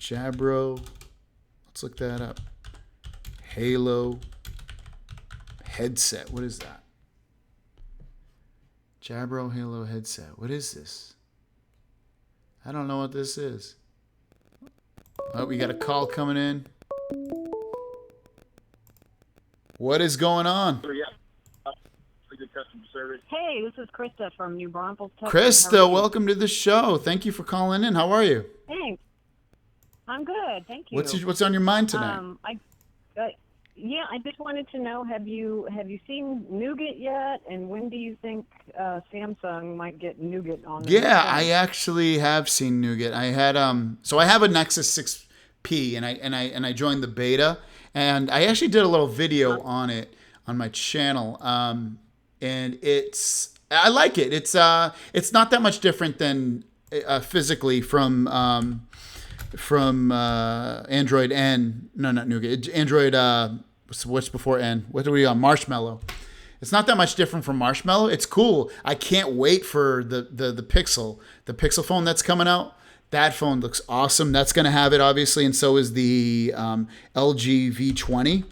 A: Jabra. Let's look that up. Halo headset. What is that? Jabra Halo headset. What is this? I don't know what this is. Oh, we got a call coming in. What is going on?
H: Hey, this is Krista from New Braunfels, Texas.
A: Krista, welcome to the show. Thank you for calling in. How are you?
H: Thanks. I'm good. Thank you.
A: What's on your mind tonight?
H: I just wanted to know, have you seen Nougat yet? And when do you think Samsung might get Nougat on?
A: Yeah, I actually have seen Nougat. I had so I have a Nexus 6P, and I joined the beta, and I actually did a little video on it on my channel. And I like it. It's not that much different than physically from Android N. No, not Nougat. Android. What's before N? What are we on? Marshmallow. It's not that much different from Marshmallow. It's cool. I can't wait for the Pixel phone that's coming out. That phone looks awesome. That's going to have it, obviously, and so is the LG V20.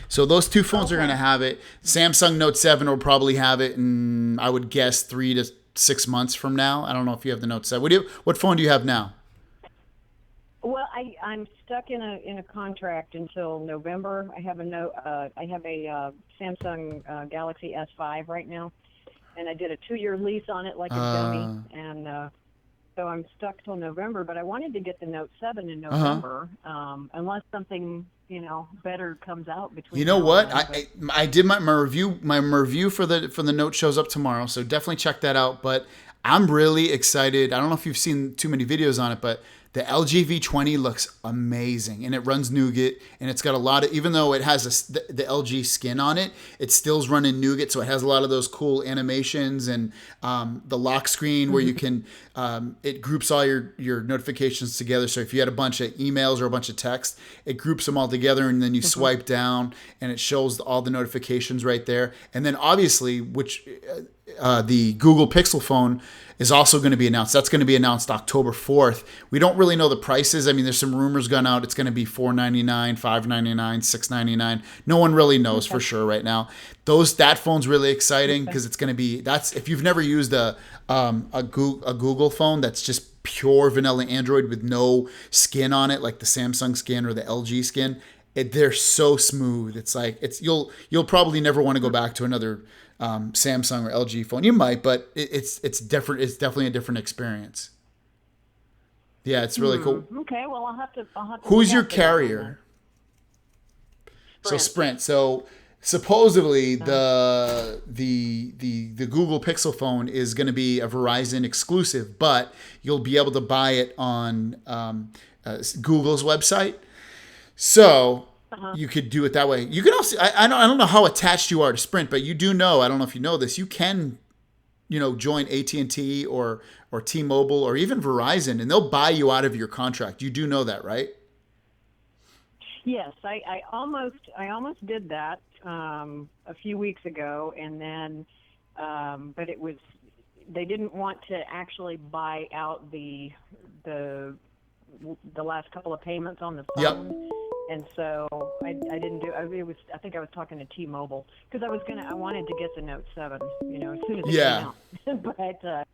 A: So those two phones are going to have it. Samsung Note 7 will probably have it in, I would guess, 3 to 6 months from now. I don't know if you have the Note 7. What phone do you have now?
H: Well, I'm stuck in a contract until November. I have a Samsung Galaxy S5 right now, and I did a 2-year lease on it like a dummy, and so I'm stuck till November. But I wanted to get the Note 7 in November, unless something better comes out between.
A: You know what? I did my review. My review for the Note shows up tomorrow, so definitely check that out. But I'm really excited. I don't know if you've seen too many videos on it, but the LG V20 looks amazing, and it runs Nougat, and it's got a lot of, even though it has the LG skin on it, it still's running Nougat, so it has a lot of those cool animations and the lock screen where you can, it groups all your notifications together. So if you had a bunch of emails or a bunch of text, it groups them all together, and then you swipe down, and it shows all the notifications right there. And then obviously, the Google Pixel phone is also going to be announced. That's going to be announced October 4th. We don't really know the prices. I mean, there's some rumors gone out. It's going to be $499, $599, $699. No one really knows for sure right now. That phone's really exciting because it's going to be, if you've never used a Google phone that's just pure vanilla Android with no skin on it, like the Samsung skin or the LG skin, they're so smooth. It's like you'll probably never want to go back to another Samsung or LG phone. You might, but it's different. It's definitely a different experience. Yeah, it's really cool.
H: Okay, well I'll have to.
A: Who's your carrier? Sprint. So supposedly the Google Pixel phone is going to be a Verizon exclusive, but you'll be able to buy it on Google's website. So you could do it that way. You can also, I don't know how attached you are to Sprint, but you do know, I don't know if you know this, you can, join AT&T or T-Mobile or even Verizon, and they'll buy you out of your contract. You do know that, right?
H: Yes, I almost did that a few weeks ago, and then, but they didn't want to actually buy out the last couple of payments on the phone.
A: Yep.
H: And so I didn't do it. I think I was talking to T-Mobile because I wanted to get the Note 7, as soon as it came out.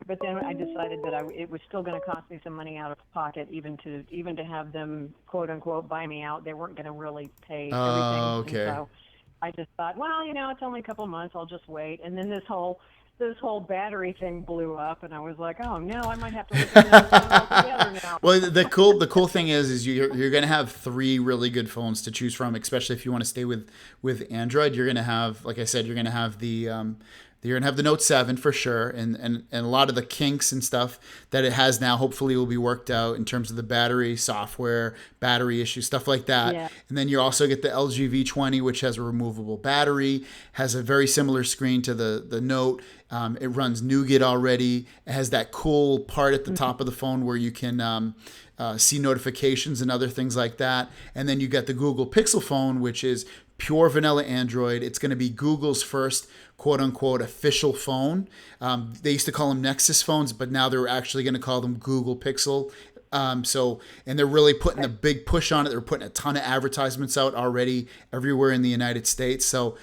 H: But then I decided that it was still going to cost me some money out of pocket, even to have them quote unquote buy me out. They weren't going to really pay everything.
A: Okay.
H: And so I just thought, well, it's only a couple of months. I'll just wait. And then this whole battery thing blew up, and I was like, oh no, I might have to look at this phone altogether now.
A: Well, the cool thing is you're going to have 3 really good phones to choose from, especially if you want to stay with Android. You're going to have, like I said, you're going to have the Note 7 for sure, and a lot of the kinks and stuff that it has now hopefully will be worked out in terms of the battery, software, battery issues, stuff like that. Yeah. And then you also get the LG V20, which has a removable battery, has a very similar screen to the Note. It runs Nougat already. It has that cool part at the top of the phone where you can see notifications and other things like that. And then you got the Google Pixel phone, which is pure vanilla Android. It's going to be Google's first quote unquote official phone. They used to call them Nexus phones, but now they're actually going to call them Google Pixel. And they're really putting a big push on it. They're putting a ton of advertisements out already everywhere in the United States. So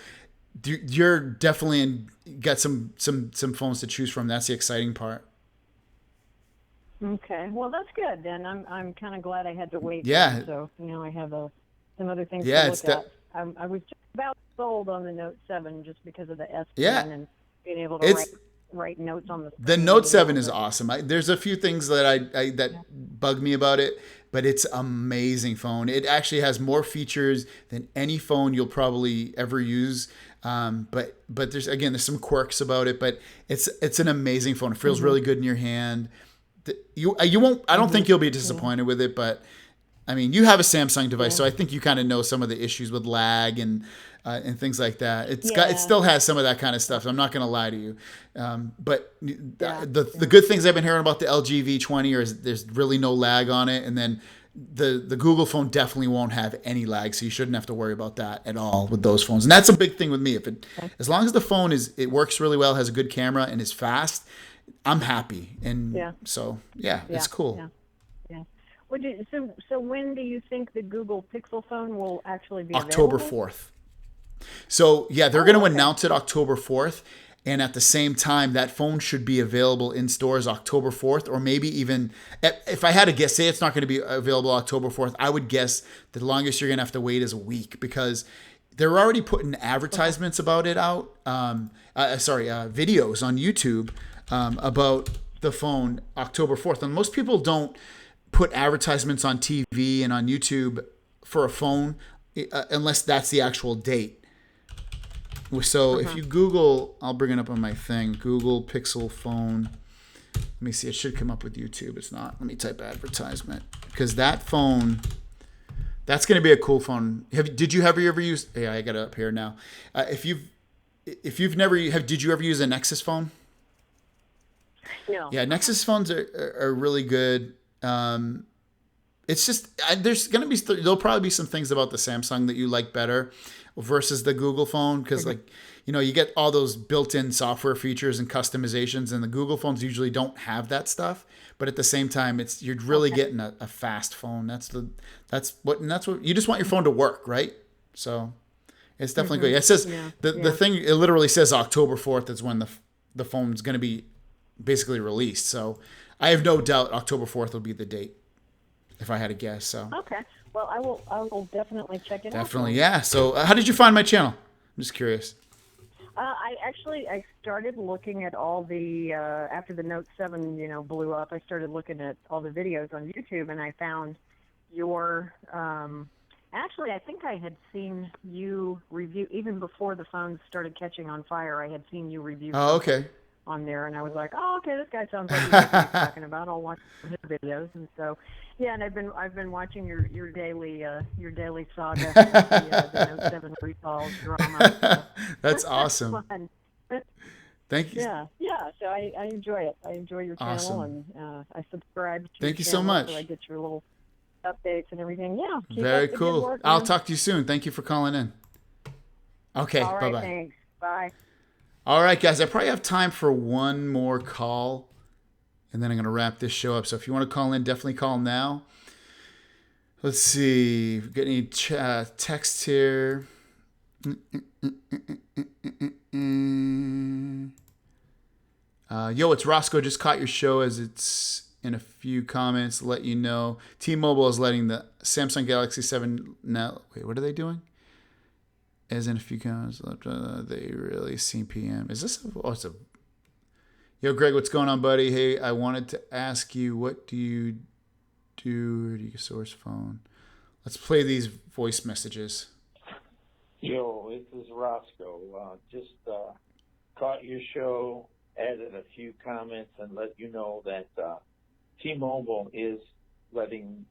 A: you're definitely got some phones to choose from. That's the exciting part.
H: Okay, well that's good. Then I'm kind of glad I had to wait.
A: Yeah.
H: So I have some other things to look at. I was just about sold on the Note 7 just because of the S Pen and being able to write notes on the screen.
A: The Note 7 is awesome. There's a few things that that bug me about it, but it's an amazing phone. It actually has more features than any phone you'll probably ever use. But there's some quirks about it, but it's an amazing phone. It feels really good in your hand. You won't. I don't think you'll be disappointed with it, but I mean, you have a Samsung device, so I think you kind of know some of the issues with lag and things like that. It still has some of that kind of stuff. I'm not going to lie to you, but the good things I've been hearing about the LG V20 is there's really no lag on it, and then the Google phone definitely won't have any lag, so you shouldn't have to worry about that at all with those phones. And that's a big thing with me. As long as the phone it works really well, has a good camera, and is fast, I'm happy. And
H: Yeah.
A: so, it's cool.
H: Yeah. Yeah. So when do you think the Google Pixel phone will actually be
A: October
H: available?
A: 4th. So, yeah, they're going to
H: okay.
A: announce it October 4th. And at the same time, that phone should be available in stores October 4th, or maybe even, if I had to guess, say it's not going to be available October 4th, I would guess the longest you're going to have to wait is a week, because they're already putting advertisements about it out, videos on YouTube about the phone October 4th. And most people don't put advertisements on TV and on YouTube for a phone unless that's the actual date. So if you Google, I'll bring it up on my thing, Google Pixel phone. Let me see, it should come up with YouTube. It's not. Let me type advertisement, because that phone, that's going to be a cool phone. Did you ever use? Yeah, I got it up here now. If you've never, did you ever use a Nexus phone?
H: No.
A: Yeah, Nexus phones are really good. It's just there's going to be there'll probably be some things about the Samsung that you like better versus the Google phone, because you get all those built-in software features and customizations, and the Google phones usually don't have that stuff. But at the same time, you're really getting a fast phone. That's what you just want your phone to work, right? So it's definitely good. It says the thing, it literally says October 4th is when the phone's going to be basically released. So I have no doubt October 4th will be the date, if I had to guess. So
H: Okay. Well, I will definitely check it out.
A: Definitely, yeah. So how did you find my channel? I'm just curious.
H: I started looking at all the after the Note 7 blew up. I started looking at all the videos on YouTube, and I found your. Actually, I think I had seen you review even before the phone started catching on fire. I had seen you review.
A: Oh, okay.
H: On there, and I was like, "Oh, okay, this guy sounds like he knows what he's talking about." I'll watch his videos, and so, and I've been watching your daily saga, the Note 7 recall drama. So.
A: That's awesome.
H: Fun.
A: Thank you.
H: Yeah. So I enjoy it. I enjoy your channel,
A: Awesome.
H: and I subscribe to
A: Thank
H: your
A: you so
H: channel,
A: much.
H: So I get your little updates and everything. Yeah. Keep
A: Very
H: up the
A: cool.
H: good work,
A: I'll
H: man.
A: talk to you soon. Thank you for calling in. Okay.
H: All right.
A: Bye-bye.
H: Thanks. Bye.
A: All right, guys. I probably have time for one more call, and then I'm going to wrap this show up. So if you want to call in, definitely call now. Let's see. Get any text here? Yo, it's Roscoe. Just caught your show as it's in a few comments. Let you know. T-Mobile is letting the Samsung Galaxy 7 now. Wait, what are they doing? As in a few comments left, they really CPM. Is this? It's a. Yo, Greg, what's going on, buddy? Hey, I wanted to ask you, what do you do? Do you source phone? Let's play these voice messages.
I: Yo, this is Roscoe. Just caught your show, added a few comments, and let you know that T-Mobile is letting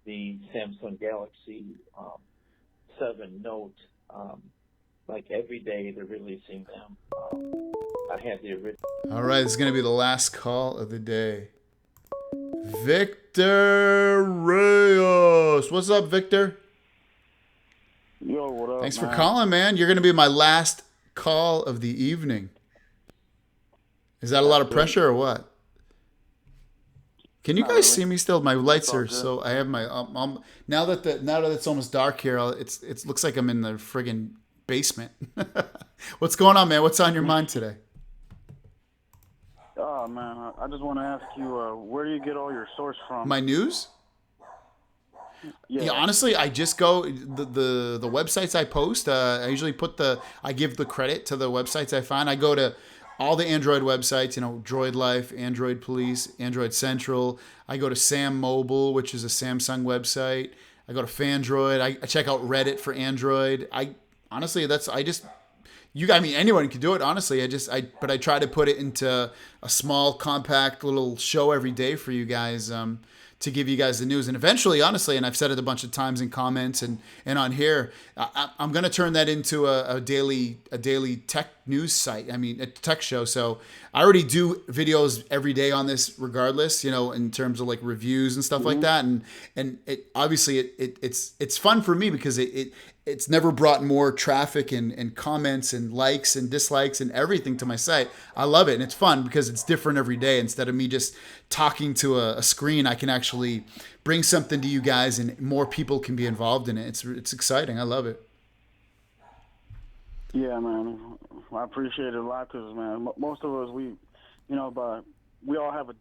I: the Samsung Galaxy 7 Note. Like every day they're releasing them. I had the original.
A: All right, this is going to be the last call of the day. Victor Reyes. What's up, Victor?
J: Yo, what up,
A: Thanks
J: man?
A: for calling, man. You're going to be my last call of the evening. Is that a lot of pressure or what? Can you guys see me still? My lights are so. I have my now that it's almost dark here. It looks like I'm in the friggin' basement. What's going on, man? What's on your mind today?
J: Oh man, I just want to ask you, where do you get all your source from?
A: My news? Yeah, honestly, I just go the websites I post. I usually I give the credit to the websites I find. I go to all the Android websites, Droid Life, Android Police, Android Central. I go to Sam Mobile, which is a Samsung website. I go to Fandroid. I check out Reddit for Android. Anyone can do it, honestly. But I try to put it into a small, compact little show every day for you guys to give you guys the news. And eventually, honestly, and I've said it a bunch of times in comments and on here, I'm going to turn that into a daily tech news site. I mean, a tech show. So I already do videos every day on this regardless, you know, in terms of like reviews and stuff like that. And it obviously it's fun for me because it's never brought more traffic and comments and likes and dislikes and everything to my site. I love it. And it's fun because it's different every day. Instead of me just talking to a screen, I can actually bring something to you guys and more people can be involved in it. It's exciting. I love it.
J: Yeah, man. I appreciate it a lot because, man, most of us, we all have a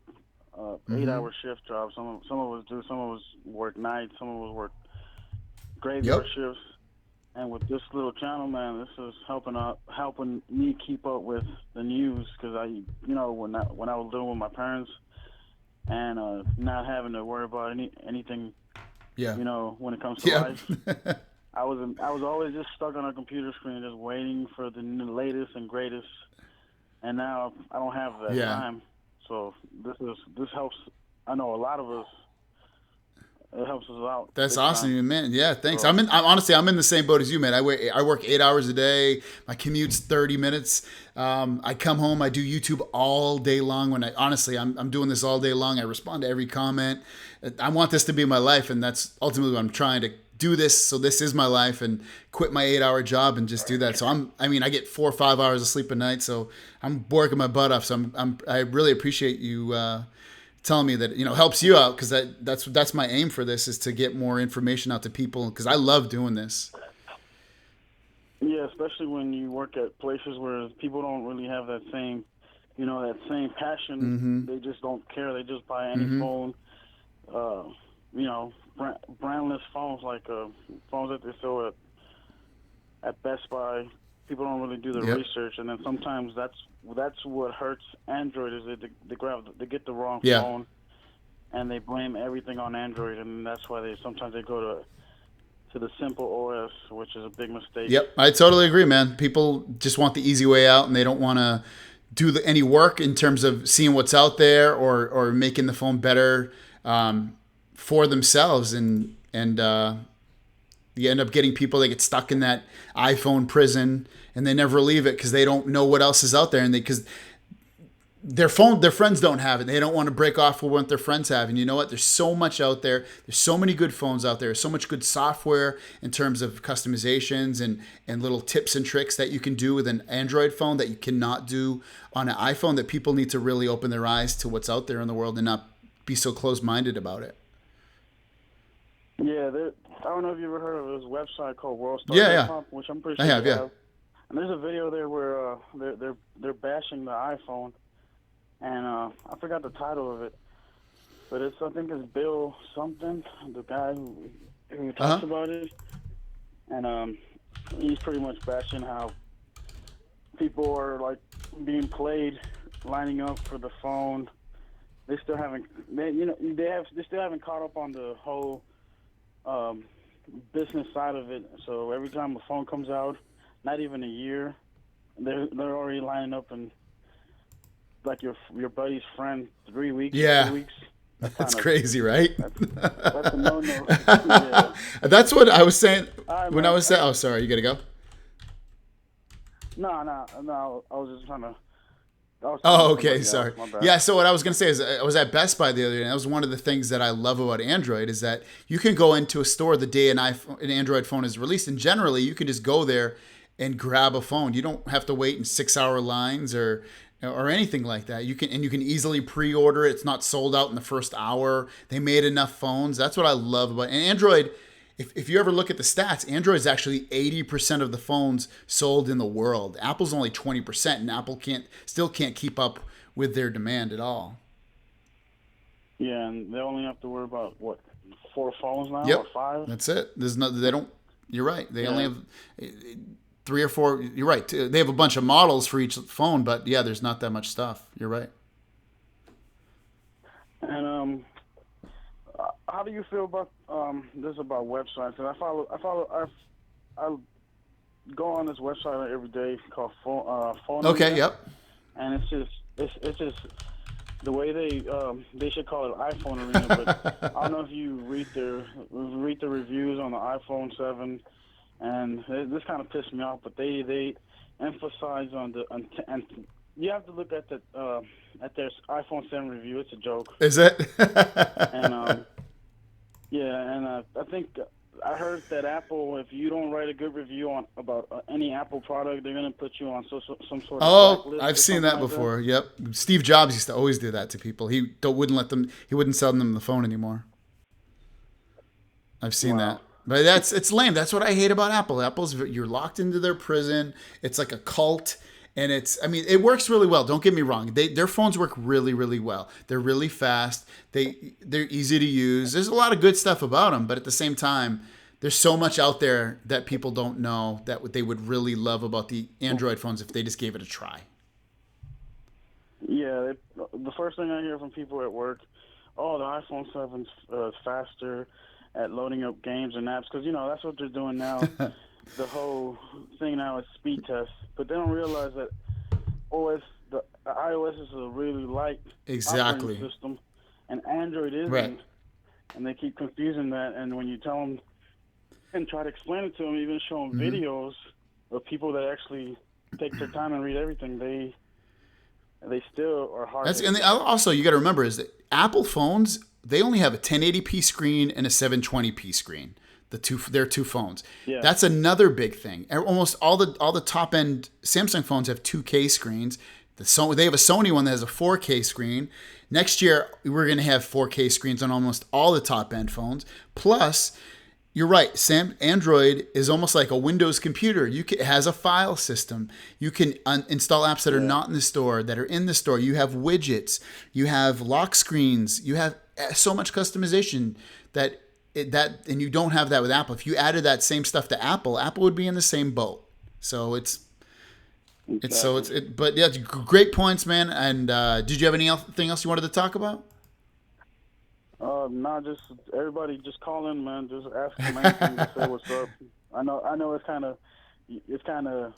J: 8-hour shift job. Some of us do. Some of us work nights. Some of us work graveyard shifts. And with this little channel, man, this is helping me keep up with the news because when I was living with my parents and not having to worry about anything, when it comes to life, I was always just stuck on a computer screen, just waiting for the latest and greatest. And now I don't have that time, so this helps. I know a lot of us. It helps us out.
A: That's awesome, man. Yeah, thanks. So, I'm in the same boat as you, man. I work 8 hours a day. My commute's 30 minutes. I come home. I do YouTube all day long. I'm doing this all day long. I respond to every comment. I want this to be my life, and that's ultimately what I'm trying to do. This, so this is my life, and quit my 8-hour job and just do that. So I get 4 or 5 hours of sleep a night. So I'm working my butt off. So I really appreciate you. Telling me that helps you out because that's my aim for this is to get more information out to people because I love doing this.
J: Yeah, especially when you work at places where people don't really have that same passion. They just don't care. They just buy any phone. Brandless phones like phones that they sell at Best Buy. People don't really do the research, and then sometimes that's what hurts Android is they get the wrong phone, and they blame everything on Android, and that's why they sometimes go to the simple OS, which is a big mistake.
A: Yep, I totally agree, man. People just want the easy way out, and they don't want to do any work in terms of seeing what's out there or making the phone better for themselves, and you end up getting people that get stuck in that iPhone prison and they never leave it because they don't know what else is out there, and because their friends don't have it. They don't want to break off with what their friends have. And you know what? There's so much out there. There's so many good phones out there. There's so much good software in terms of customizations and little tips and tricks that you can do with an Android phone that you cannot do on an iPhone, that people need to really open their eyes to what's out there in the world and not be so close-minded about it.
J: Yeah, I don't know if you ever heard of this website called WorldStar.com, which I'm pretty sure you have. And there's a video there where they're bashing the iPhone, and I forgot the title of it, but I think it's Bill something, the guy who talks about it, and he's pretty much bashing how people are like being played, lining up for the phone. They still haven't, they still haven't caught up on the whole business side of it. So every time a phone comes out, not even a year, they're already lining up and like your buddy's friend 3 weeks. 2 weeks.
A: That's crazy, right?
J: That's a no-no. Yeah.
A: That's what I was saying when I was saying. Oh, sorry, you gotta go.
J: No. I was just trying to.
A: Oh, okay, sorry. Yeah, so what I was going to say is I was at Best Buy the other day, and that was one of the things that I love about Android is that you can go into a store the day an Android phone is released, and generally you can just go there and grab a phone. You don't have to wait in 6-hour lines or anything like that. You can easily pre-order it. It's not sold out in the first hour. They made enough phones. That's what I love about Android. If you ever look at the stats, Android is actually 80% of the phones sold in the world. Apple's only 20%, and Apple still can't keep up with their demand at all.
J: Yeah, and they only have to worry about 4 phones now or 5.
A: That's it. They don't. You're right. They only have 3 or 4. You're right. They have a bunch of models for each phone, but yeah, there's not that much stuff. You're right.
J: And how do you feel about this about websites? And I go on this website every day called Phone.
A: Okay. Yep.
J: And it's just the way they should call it iPhone Arena, but I don't know if you read the reviews on the iPhone 7, and this kind of pissed me off. But they emphasize on and you have to look at their iPhone 7 review. It's a joke.
A: Is it?
J: And I think I heard that Apple, if you don't write a good review about any Apple product, they're going to put you on some sort of blacklist.
A: I've seen that before. Yep. Steve Jobs used to always do that to people. He wouldn't sell them the phone anymore. I've seen that. But it's lame. That's what I hate about Apple. You're locked into their prison. It's like a cult. And it works really well. Don't get me wrong. Their phones work really, really well. They're really fast. They're easy to use. There's a lot of good stuff about them, but at the same time, there's so much out there that people don't know that they would really love about the Android phones if they just gave it a try.
J: Yeah, the first thing I hear from people at work, the iPhone 7's faster at loading up games and apps, because that's what they're doing now. The whole thing now is speed tests, but they don't realize that the iOS is a really light operating system, and Android isn't.
A: Right.
J: And they keep confusing that. And when you tell them and try to explain it to them, even show them videos of people that actually take their time and read everything, they still are hard.
A: And also, you got to remember is that Apple phones, they only have a 1080p screen and a 720p screen. Their two phones. Yeah. That's another big thing. Almost all the top end Samsung phones have 2K screens. They have a Sony one that has a 4K screen. Next year we're going to have 4K screens on almost all the top end phones. Plus, you're right. Android is almost like a Windows computer. It has a file system. You can install apps that are not in the store, that are in the store. You have widgets. You have lock screens. You have so much customization and you don't have that with Apple. If you added that same stuff to Apple would be in the same boat. So but yeah, great points, man. And did you have anything else you wanted to talk about?
J: No, just everybody just call in, man. Just ask them anything to say what's up. I know it's kind of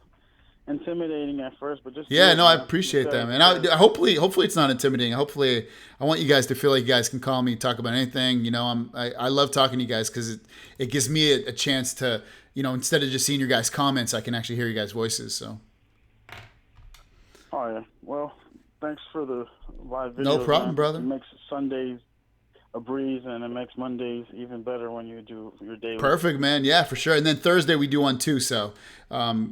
J: intimidating at first, but just
A: I appreciate that, man. Hopefully it's not intimidating. Hopefully, I want you guys to feel like you guys can call me, talk about anything. I love talking to you guys because it gives me a chance to, instead of just seeing your guys' comments, I can actually hear your guys' voices. So.
J: Oh yeah. Well, thanks for the live video.
A: No problem, brother.
J: It makes Sundays a breeze, and it makes Mondays even better when you do your daily.
A: Perfect, man. Yeah, for sure. And then Thursday we do one too, so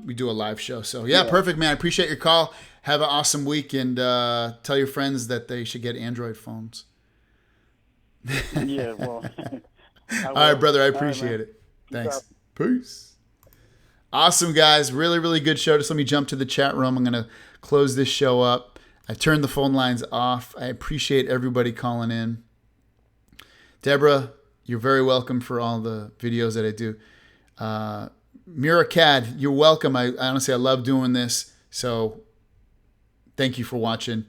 A: we do a live show. So yeah, perfect, man. I appreciate your call. Have an awesome week, and tell your friends that they should get Android phones.
J: Yeah, well.
A: All right, brother. I appreciate it. Thanks. Peace. Awesome, guys. Really, really good show. Just let me jump to the chat room. I'm going to close this show up. I turned the phone lines off. I appreciate everybody calling in. Deborah, you're very welcome for all the videos that I do. Miracad, you're welcome. I honestly love doing this. So thank you for watching.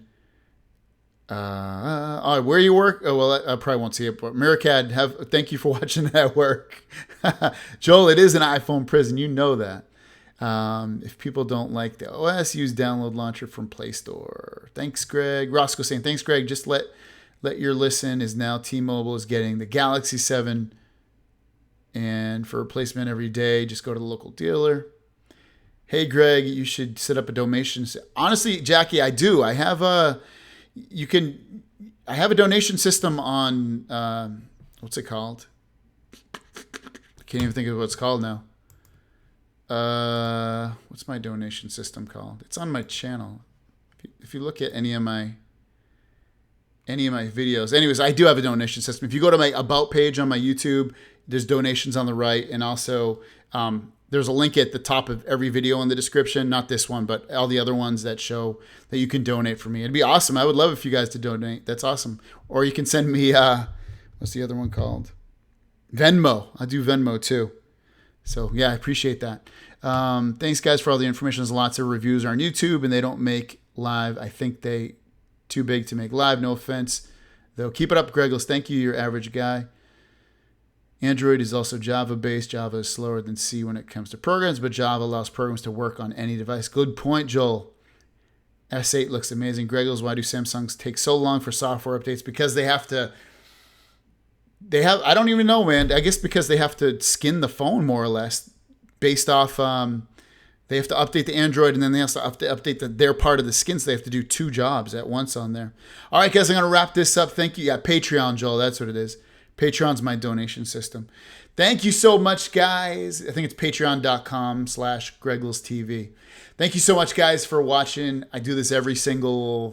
A: All right, where you work? Oh, well, I probably won't see it. But Miracad, thank you for watching at work. Joel, it is an iPhone prison. You know that. If people don't like the OS, use download launcher from Play Store. Thanks, Greg. Roscoe saying, thanks, Greg. Just let your listen is now T-Mobile is getting the Galaxy 7. And for replacement every day, just go to the local dealer. Hey, Greg, you should set up a donation. Honestly, Jackie, I do. I have a donation system on, what's it called? I can't even think of what it's called now. What's my donation system called? It's on my channel. If you look at any of my videos. Anyways, I do have a donation system. If you go to my About page on my YouTube, there's donations on the right. And also, there's a link at the top of every video in the description. Not this one, but all the other ones that show that you can donate for me. It'd be awesome. I would love if you guys to donate. That's awesome. Or you can send me, what's the other one called? Venmo. I do Venmo too. So yeah, I appreciate that. Thanks guys for all the information. There's lots of reviews on YouTube and they don't make live. I think they too big to make live. No offense. Though keep it up, Greggles. Thank you, your average guy. Android is also Java-based. Java is slower than C when it comes to programs, but Java allows programs to work on any device. Good point, Joel. S8 looks amazing. Greggles, why do Samsungs take so long for software updates? Because they have to. I don't even know, man. I guess because they have to skin the phone more or less, based off. They have to update the Android, and then they also have to update their part of the skin, so they have to do 2 jobs at once on there. All right, guys, I'm going to wrap this up. Thank you. Yeah, Patreon, Joel. That's what it is. Patreon's my donation system. Thank you so much, guys. I think it's patreon.com/GregglesTV. Thank you so much, guys, for watching. I do this every single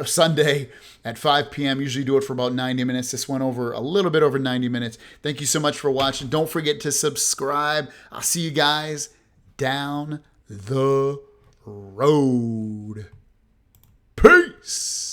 A: Sunday at 5 p.m. Usually do it for about 90 minutes. This went over a little bit over 90 minutes. Thank you so much for watching. Don't forget to subscribe. I'll see you guys down the road. Peace.